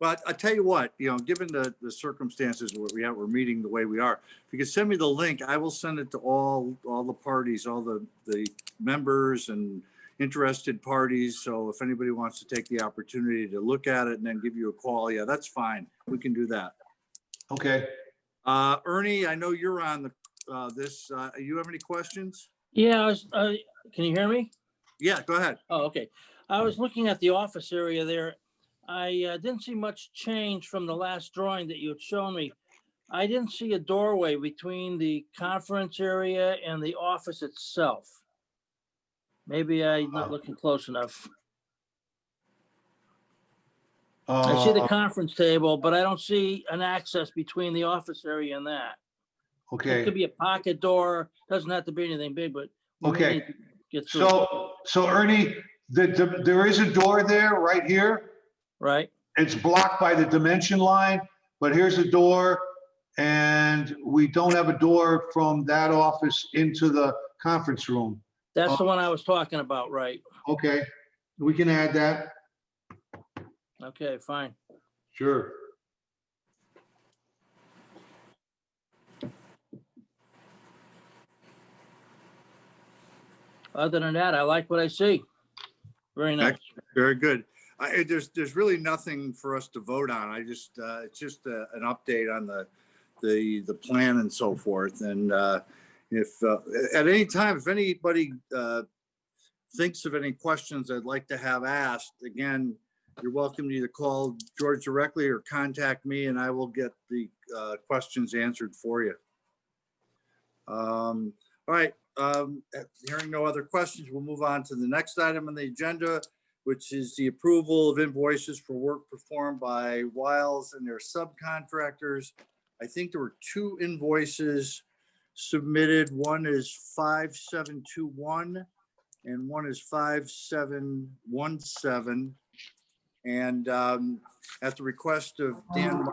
But I tell you what, given the circumstances where we're meeting the way we are, if you could send me the link, I will send it to all the parties, all the members and interested parties. So if anybody wants to take the opportunity to look at it and then give you a call, yeah, that's fine. We can do that. Okay. Ernie, I know you're on this. You have any questions? Yeah, can you hear me? Yeah, go ahead. Oh, okay. I was looking at the office area there. I didn't see much change from the last drawing that you had shown me. I didn't see a doorway between the conference area and the office itself. Maybe I'm not looking close enough. I see the conference table, but I don't see an access between the office area and that. Okay. It could be a pocket door. Doesn't have to be anything big, but we Okay. need to get through it. So Ernie, there is a door there right here. Right. It's blocked by the dimension line, but here's a door, and we don't have a door from that office into the conference room. That's the one I was talking about, right? Okay, we can add that. Okay, fine. Sure. Other than that, I like what I see. Very nice. Very good. There's really nothing for us to vote on. It's just an update on the plan and so forth. And if at any time, if anybody thinks of any questions I'd like to have asked, again, you're welcome to either call George directly or contact me, and I will get the questions answered for you. All right. Hearing no other questions, we'll move on to the next item on the agenda, which is the approval of invoices for work performed by Wiles and their subcontractors. I think there were 2 invoices submitted. One is 5721 and one is 5717. And at the request of Dan,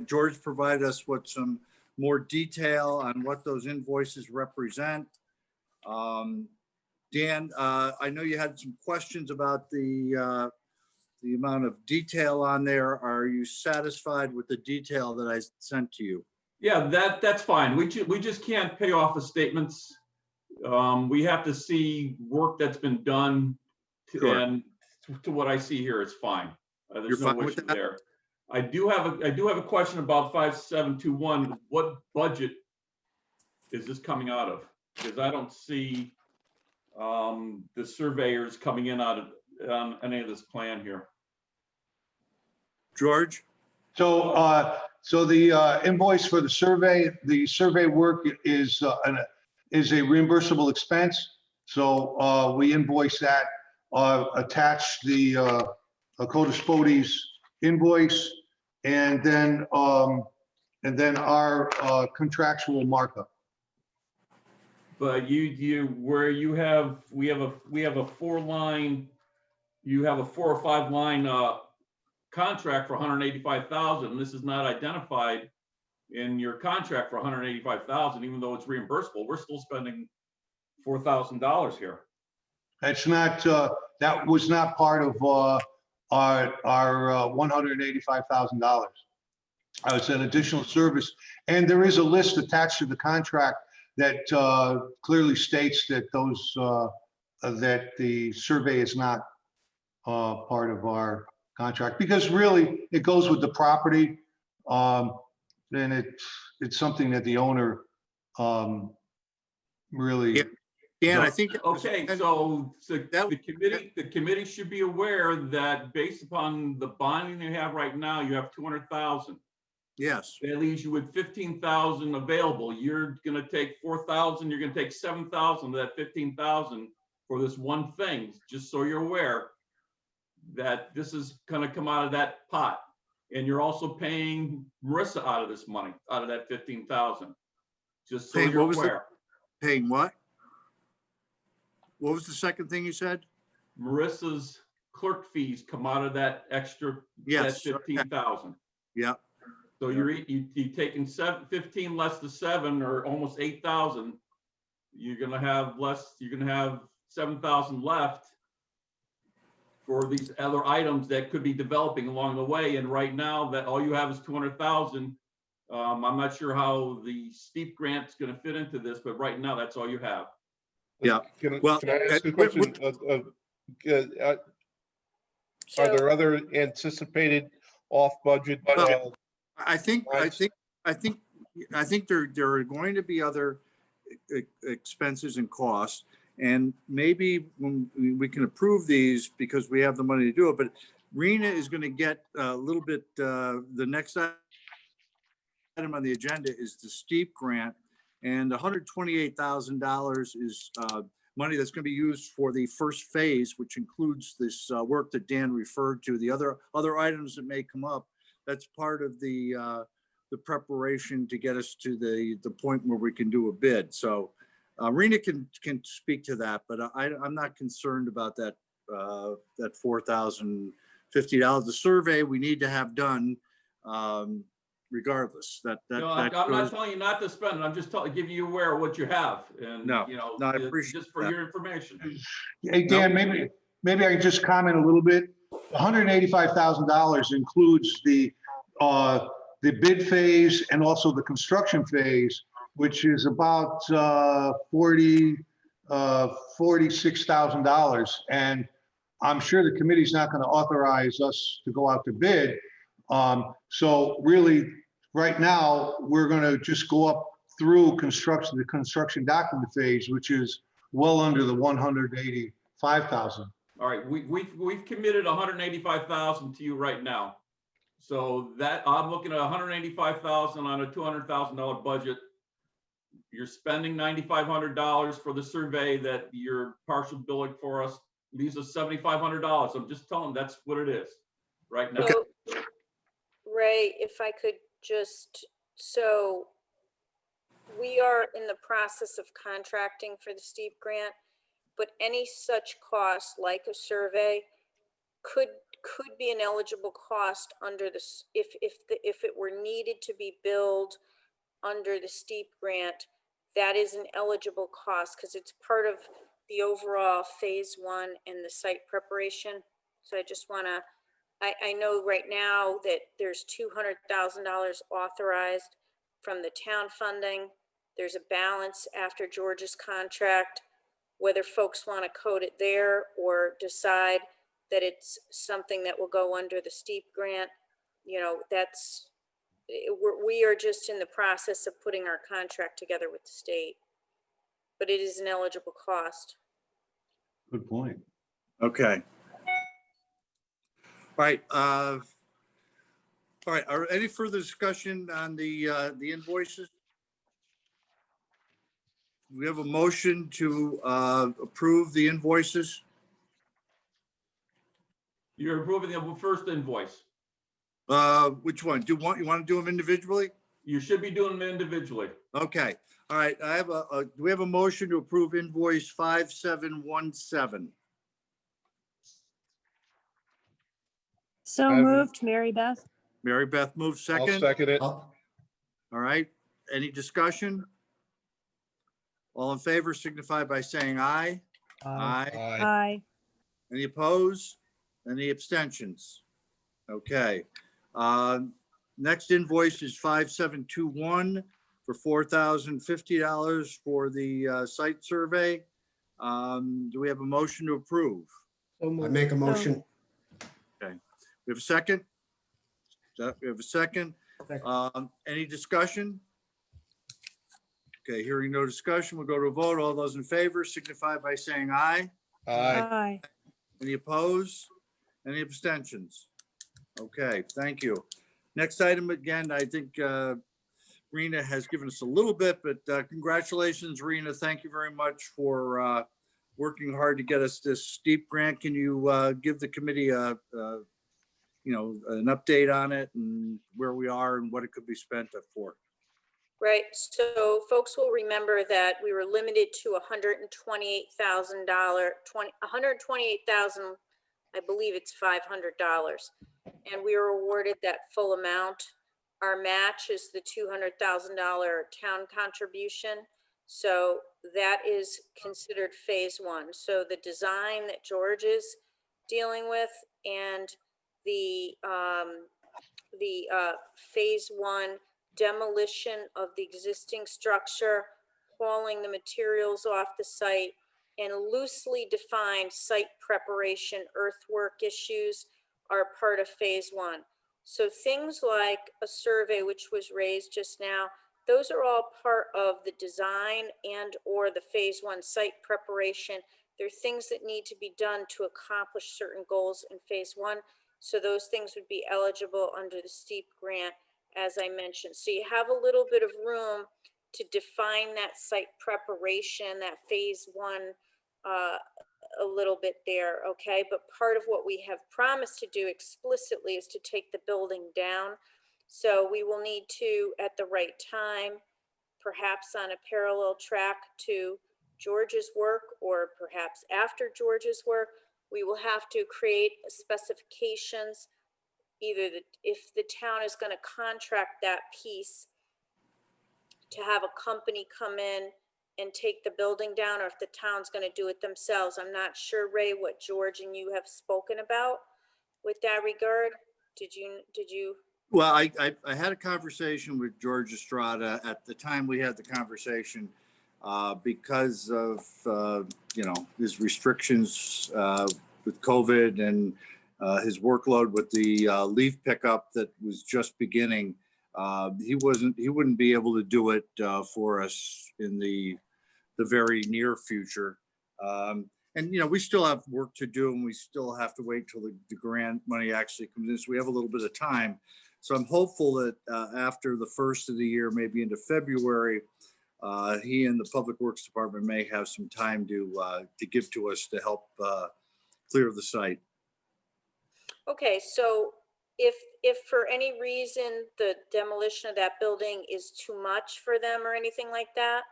George provided us with some more detail on what those invoices represent. Dan, I know you had some questions about the amount of detail on there. Are you satisfied with the detail that I sent to you? Yeah, that's fine. We just can't pay off the statements. We have to see work that's been done, and to what I see here, it's fine. There's no issue there. I do have a question about 5721. What budget is this coming out of? Because I don't see the surveyors coming in out of any of this plan here. George? So, so the invoice for the survey work is a reimbursable expense. So we invoice that, attach the Codispodis invoice, and then our contractual markup. But we have a 4-line, you have a 4 or 5 line contract for 185,000. This is not identified in your contract for 185,000, even though it's reimbursable. We're still spending $4,000 here. That's not, that was not part of our $185,000. It's an additional service. And there is a list attached to the contract that clearly states that those, that the survey is not part of our contract, because really it goes with the property. And it's something that the owner really. Dan, I think. Okay, so the committee should be aware that based upon the bonding you have right now, you have 200,000. Yes. That leaves you with 15,000 available. You're gonna take 4,000, you're gonna take 7,000 of that 15,000 for this one thing, just so you're aware that this is gonna come out of that pot. And you're also paying Marissa out of this money, out of that 15,000. Just so you're aware. Paying what? What was the second thing you said? Marissa's clerk fees come out of that extra, that 15,000. Yeah. So you're taking 15 less than 7, or almost 8,000. You're gonna have 7,000 left for these other items that could be developing along the way. And right now, that all you have is 200,000. I'm not sure how the steep grant's gonna fit into this, but right now, that's all you have. Yeah. Can I ask a question? Are there other anticipated off-budget? I think there are going to be other expenses and costs, and maybe when we can approve these because we have the money to do it. But Rena is going to get a little bit. The next item on the agenda is the steep grant, and $128,000 is money that's going to be used for the first phase, which includes this work that Dan referred to. The other items that may come up, that's part of the preparation to get us to the point where we can do a bid. So Rena can speak to that, but I'm not concerned about that $4,050. The survey we need to have done regardless. I'm not telling you not to spend it. I'm just giving you aware of what you have, and I appreciate just for your information. Hey Dan, maybe I can just comment a little bit. $185,000 includes the bid phase and also the construction phase, which is about 40 $46,000. And I'm sure the committee's not going to authorize us to go out to bid. So really, right now, we're going to just go up through construction, the construction document phase, which is well under the 185,000. All right, we've committed 185,000 to you right now. So that, I'm looking at 185,000 on a $200,000 budget. You're spending $9,500 for the survey that you're partial billing for us. Leaves us $7,500. I'm just telling them that's what it is right now. So, Ray, if I could just, so we are in the process of contracting for the STEEP grant, but any such cost like a survey could be an eligible cost under this, if it were needed to be billed under the STEEP grant, that is an eligible cost because it's part of the overall phase one and the site preparation. So I just want to, I know right now that there's $200,000 authorized from the town funding. There's a balance after George's contract, whether folks want to code it there or decide that it's something that will go under the STEEP grant. You know, we are just in the process of putting our contract together with the state, but it is an eligible cost. Good point. Okay. All right. All right. Are any further discussion on the invoices? We have a motion to approve the invoices. You're approving the first invoice. Which one? You want to do them individually? You should be doing them individually. Okay. All right. I have do we have a motion to approve invoice 5717? So moved, Mary Beth. Mary Beth moves second. I'll second it. All right. Any discussion? All in favor signify by saying aye. Aye. Aye. Any opposed? Any abstentions? Okay. Next invoice is 5721 for $4,050 for the site survey. Do we have a motion to approve? I make a motion. Okay. We have a second? We have a second. Any discussion? Okay, hearing no discussion, we'll go to a vote. All those in favor signify by saying aye. Aye. Aye. Any opposed? Any abstentions? Okay, thank you. Next item, again, I think Rena has given us a little bit, but congratulations, Rena. Thank you very much for working hard to get us this STEEP grant. Can you give the committee an update on it and where we are and what it could be spent for? Right, so folks will remember that we were limited to $128,000, $128,000, I believe it's $500. And we were awarded that full amount. Our match is the $200,000 town contribution. So that is considered phase one. So the design that George is dealing with and the phase one demolition of the existing structure, hauling the materials off the site, and loosely defined site preparation earthwork issues are part of phase one. So things like a survey, which was raised just now, those are all part of the design and or the phase one site preparation. They're things that need to be done to accomplish certain goals in phase one. So those things would be eligible under the STEEP grant, as I mentioned. So you have a little bit of room to define that site preparation, that phase one, a little bit there, okay? But part of what we have promised to do explicitly is to take the building down. So we will need to, at the right time, perhaps on a parallel track to George's work, or perhaps after George's work, we will have to create specifications, either if the town is going to contract that piece to have a company come in and take the building down, or if the town's going to do it themselves. I'm not sure, Ray, what George and you have spoken about with that regard. Did you? Well, I had a conversation with George Estrada. At the time we had the conversation, because of, his restrictions with COVID and his workload with the leaf pickup that was just beginning. He wouldn't be able to do it for us in the very near future. And, we still have work to do, and we still have to wait till the grant money actually comes in. So we have a little bit of time. So I'm hopeful that after the first of the year, maybe into February, he and the Public Works Department may have some time to give to us to help clear the site. Okay, so if for any reason the demolition of that building is too much for them or anything like that,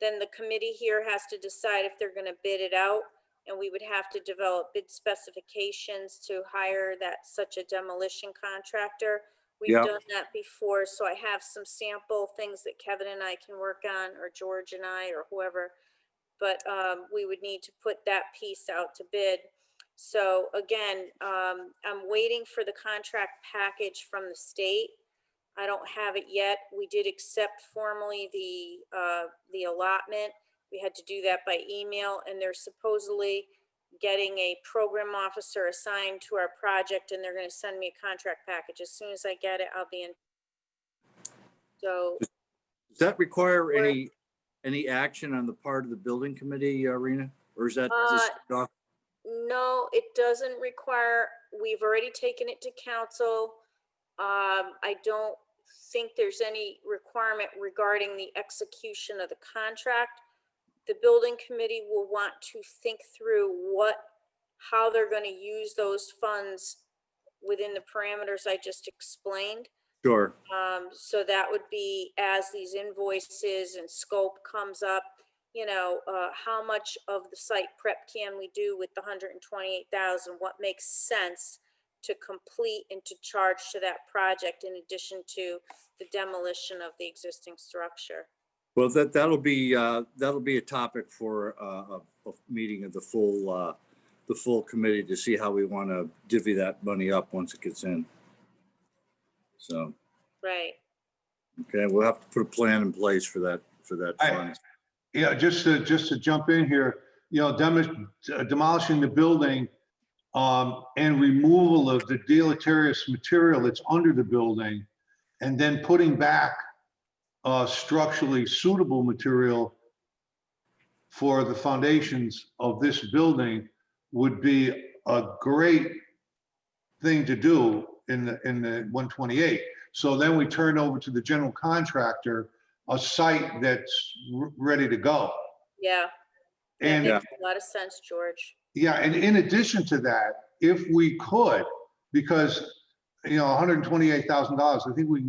then the committee here has to decide if they're gonna bid it out, and we would have to develop bid specifications to hire such a demolition contractor. We've Yep. done that before, so I have some sample things that Kevin and I can work on, or George and I, or whoever. But we would need to put that piece out to bid. So again, I'm waiting for the contract package from the state. I don't have it yet. We did accept formally the allotment. We had to do that by email, and they're supposedly getting a program officer assigned to our project, and they're going to send me a contract package. As soon as I get it, I'll be in. So Does that require any action on the part of the building committee, Rena? Or is that just off? no, it doesn't require, we've already taken it to council. I don't think there's any requirement regarding the execution of the contract. The building committee will want to think through how they're going to use those funds within the parameters I just explained. Sure. So that would be as these invoices and scope comes up, how much of the site prep can we do with the 128,000? What makes sense to complete and to charge to that project in addition to the demolition of the existing structure? Well, that'll be a topic for a meeting of the full committee to see how we want to divvy that money up once it gets in. So. Right. Okay, we'll have to put a plan in place for that fund. Yeah, just to jump in here, demolishing the building and removal of the deleterious material that's under the building, and then putting back structurally suitable material for the foundations of this building would be a great thing to do in the 128. So then we turn over to the general contractor a site that's ready to go. Yeah. That And makes a lot of sense, George. yeah, and in addition to that, if we could, because $128,000, I think we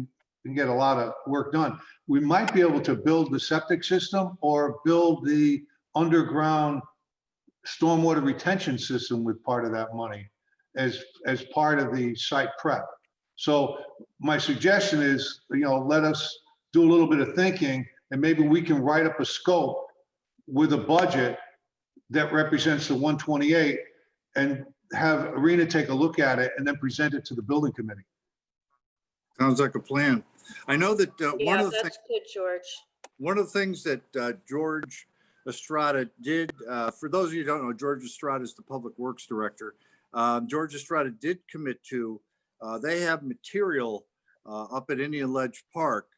can get a lot of work done. We might be able to build the septic system or build the underground stormwater retention system with part of that money as part of the site prep. So my suggestion is, let us do a little bit of thinking, and maybe we can write up a scope with a budget that represents the 128 and have Arena take a look at it and then present it to the building committee. Sounds like a plan. I know that Yeah, that's good, George. one of the things that George Estrada did, for those of you who don't know, George Estrada is the Public Works Director. George Estrada did commit to, they have material up at Indian Ledge Park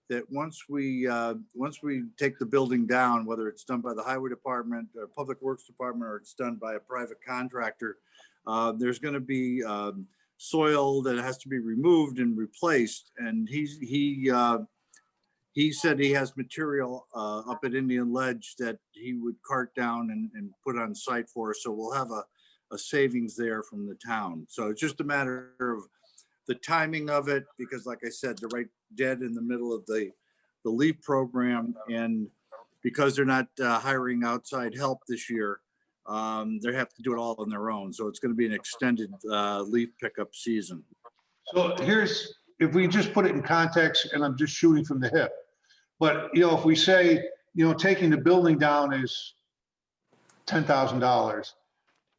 that once we take the building down, whether it's done by the Highway Department or Public Works Department, or it's done by a private contractor, there's going to be soil that has to be removed and replaced. And he said he has material up at Indian Ledge that he would cart down and put on site for us. So we'll have a savings there from the town. So it's just a matter of the timing of it, because like I said, they're right dead in the middle of the LEAP program. And because they're not hiring outside help this year, they have to do it all on their own. So it's going to be an extended LEAP pickup season. So if we just put it in context, and I'm just shooting from the hip, but if we say, taking the building down is $10,000,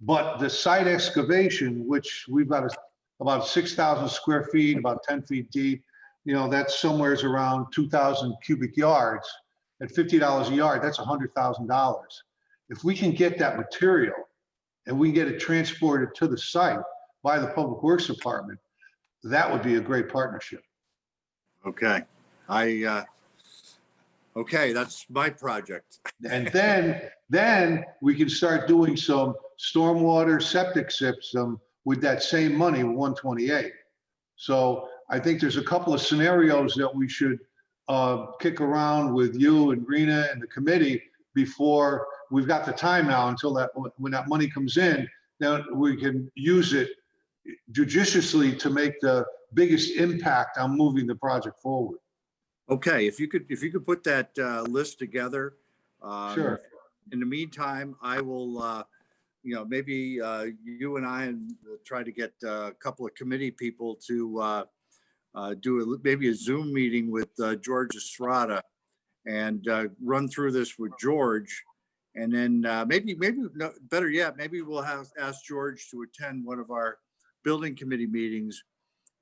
but the site excavation, which we've got about 6,000 square feet, about 10 feet deep, that's somewhere around 2,000 cubic yards. at $50 a yard, that's $100,000. If we can get that material and we get it transported to the site by the Public Works Department, that would be a great partnership. Okay, okay, that's my project. And then we can start doing some stormwater septic system with that same money, 128. So I think there's a couple of scenarios that we should kick around with you and Rena and the committee before we've got the time now until that, when that money comes in, then we can use it judiciously to make the biggest impact on moving the project forward. Okay, if you could put that list together. Sure. In the meantime, I will, maybe you and I will try to get a couple of committee people to do maybe a Zoom meeting with George Estrada and run through this with George. And then better yet, maybe we'll ask George to attend one of our building committee meetings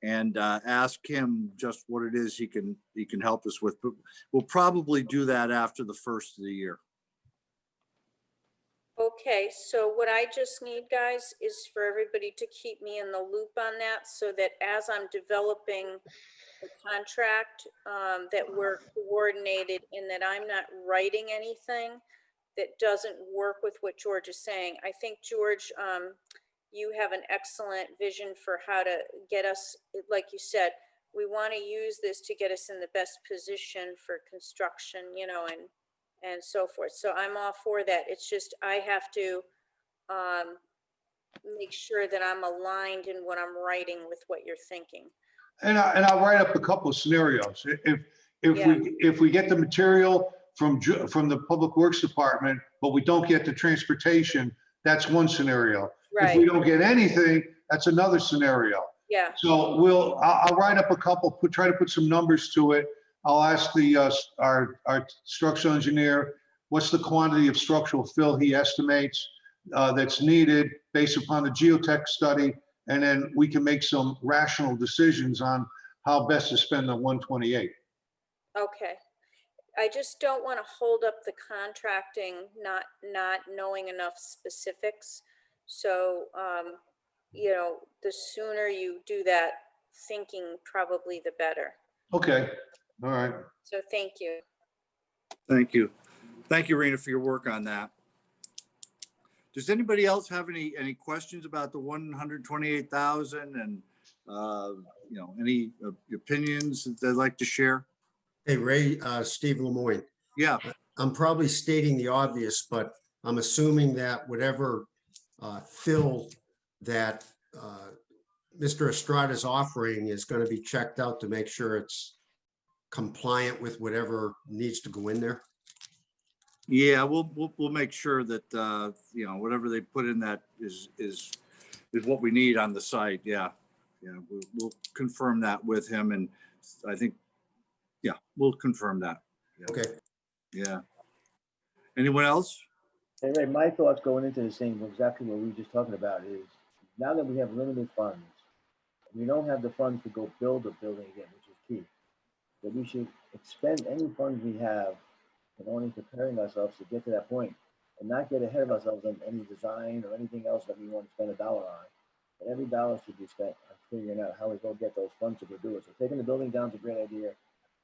and ask him just what it is he can help us with. But we'll probably do that after the first of the year. Okay, so what I just need, guys, is for everybody to keep me in the loop on that so that as I'm developing the contract, that we're coordinated and that I'm not writing anything that doesn't work with what George is saying. I think, George, you have an excellent vision for how to get us, like you said, we want to use this to get us in the best position for construction, and so forth. So I'm all for that. It's just, I have to make sure that I'm aligned in what I'm writing with what you're thinking. And I'll write up a couple of scenarios. If we get the material from the Public Works Department, but we don't get the transportation, that's one scenario. If we don't get anything, that's another scenario. Yeah. So I'll write up a couple, try to put some numbers to it. I'll ask our structural engineer, what's the quantity of structural fill he estimates that's needed based upon the geotech study, and then we can make some rational decisions on how best to spend the 128. Okay. I just don't want to hold up the contracting, not knowing enough specifics. So, the sooner you do that thinking, probably the better. Okay. All right. So thank you. Thank you. Thank you, Rena, for your work on that. Does anybody else have any questions about the 128,000 and, any opinions that they'd like to share? Hey, Ray, Steve Lemoyne. Yeah. I'm probably stating the obvious, but I'm assuming that whatever fill that Mr. Estrada is offering is going to be checked out to make sure it's compliant with whatever needs to go in there. Yeah, we'll make sure that whatever they put in that is what we need on the site. Yeah, we'll confirm that with him, and I think we'll confirm that. Yeah. Okay. Yeah. Anyone else? Hey, Ray, my thoughts going into this thing, exactly what we were just talking about, is now that we have limited funds, we don't have the funds to go build a building again, which is key. That we should expend any funds we have in only preparing ourselves to get to that point and not get ahead of ourselves on any design or anything else that we want to spend a dollar on. But every dollar should be spent on figuring out how we go get those funds to go do it. So taking the building down is a great idea.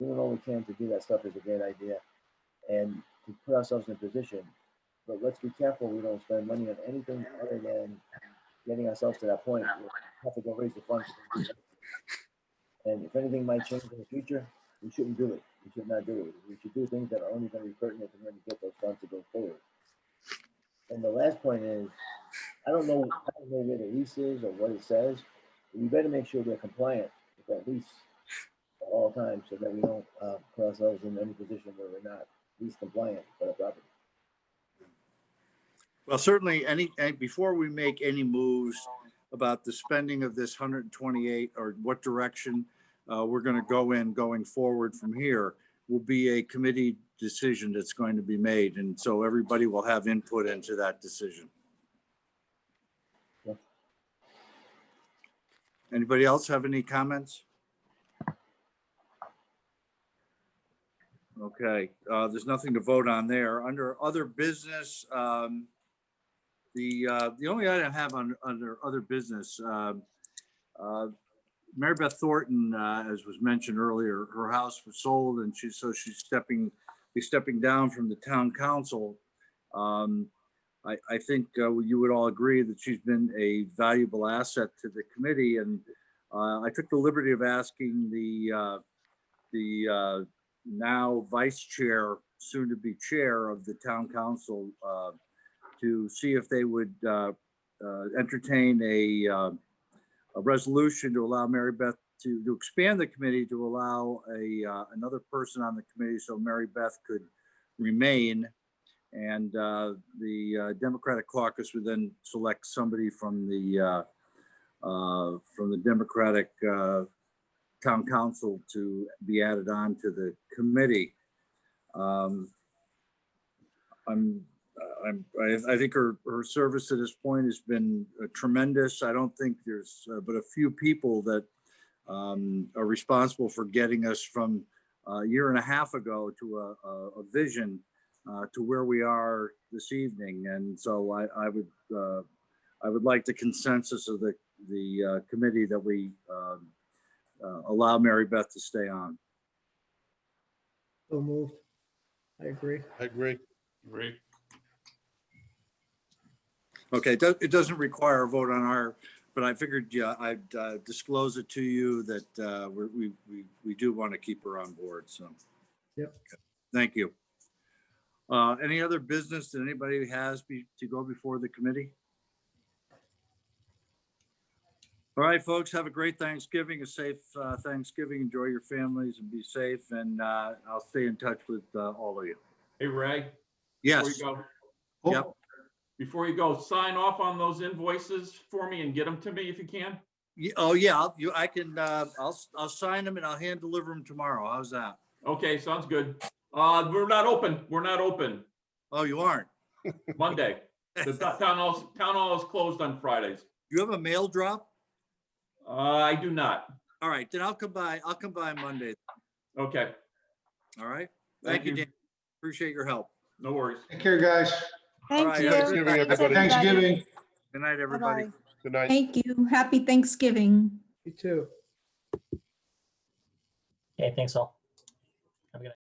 Doing all we can to do that stuff is a great idea. And to put ourselves in a position, but let's be careful we don't spend money on anything other than getting ourselves to that point. We have to go raise the funds. And if anything might change in the future, we shouldn't do it. We should not do it. We should do things that are only going to be pertinent and going to get those funds to go forward. And the last point is, I don't know where the lease is or what it says, but we better make sure we're compliant with that lease at all times so that we don't put ourselves in any position where we're not lease compliant for the property. Well, certainly before we make any moves about the spending of this 128 or what direction we're going to go in going forward from here will be a committee decision that's going to be made. And so everybody will have input into that decision. Yeah. Anybody else have any comments? Okay. Okay, there's nothing to vote on there. Under other business, the only item I have under other business, Mary Beth Thornton, as was mentioned earlier, her house was sold and she's stepping down from the town council. I think you would all agree that she's been a valuable asset to the committee, and I took the liberty of asking the now vice chair, soon to be chair of the town council, to see if they would entertain a resolution to allow Mary Beth to expand the committee to allow another person on the committee so Mary Beth could remain. And the Democratic caucus would then select somebody from the Democratic town council to be added on to the committee. I think her service to this point has been tremendous. I don't think there's but a few people that are responsible for getting us from a year and a half ago to a vision to where we are this evening. And so I would like the consensus of the committee that we allow Mary Beth to stay on. So moved. I agree. I agree. Great. Okay, it doesn't require a vote on our, but I figured, yeah, I'd disclose it to you that we do want to keep her on board, so. Yep. Thank you. Any other business that anybody has to go before the committee? All right, folks, have a great Thanksgiving, a safe Thanksgiving. Enjoy your families and be safe, and I'll stay in touch with all of you. Hey, Ray? Yes. Before you go, Oh, Yep. before you go, sign off on those invoices for me and get them to me if you can. Oh, yeah, I can, I'll sign them and I'll hand deliver them tomorrow. How's that? Okay, sounds good. We're not open. We're not open Oh, you aren't? Monday. The town hall is closed on Fridays. You have a mail drop? I do not. All right, then I'll come by Monday. Okay, All right? Thank Thank you, you. Dan. Appreciate your help. no worries. take care, guys. All Thank right, you. have a good night. Thanksgiving, everybody. Thanksgiving. Good night, everybody. Bye-bye. Good night. Thank you. Happy Thanksgiving. You too. Okay, thanks all.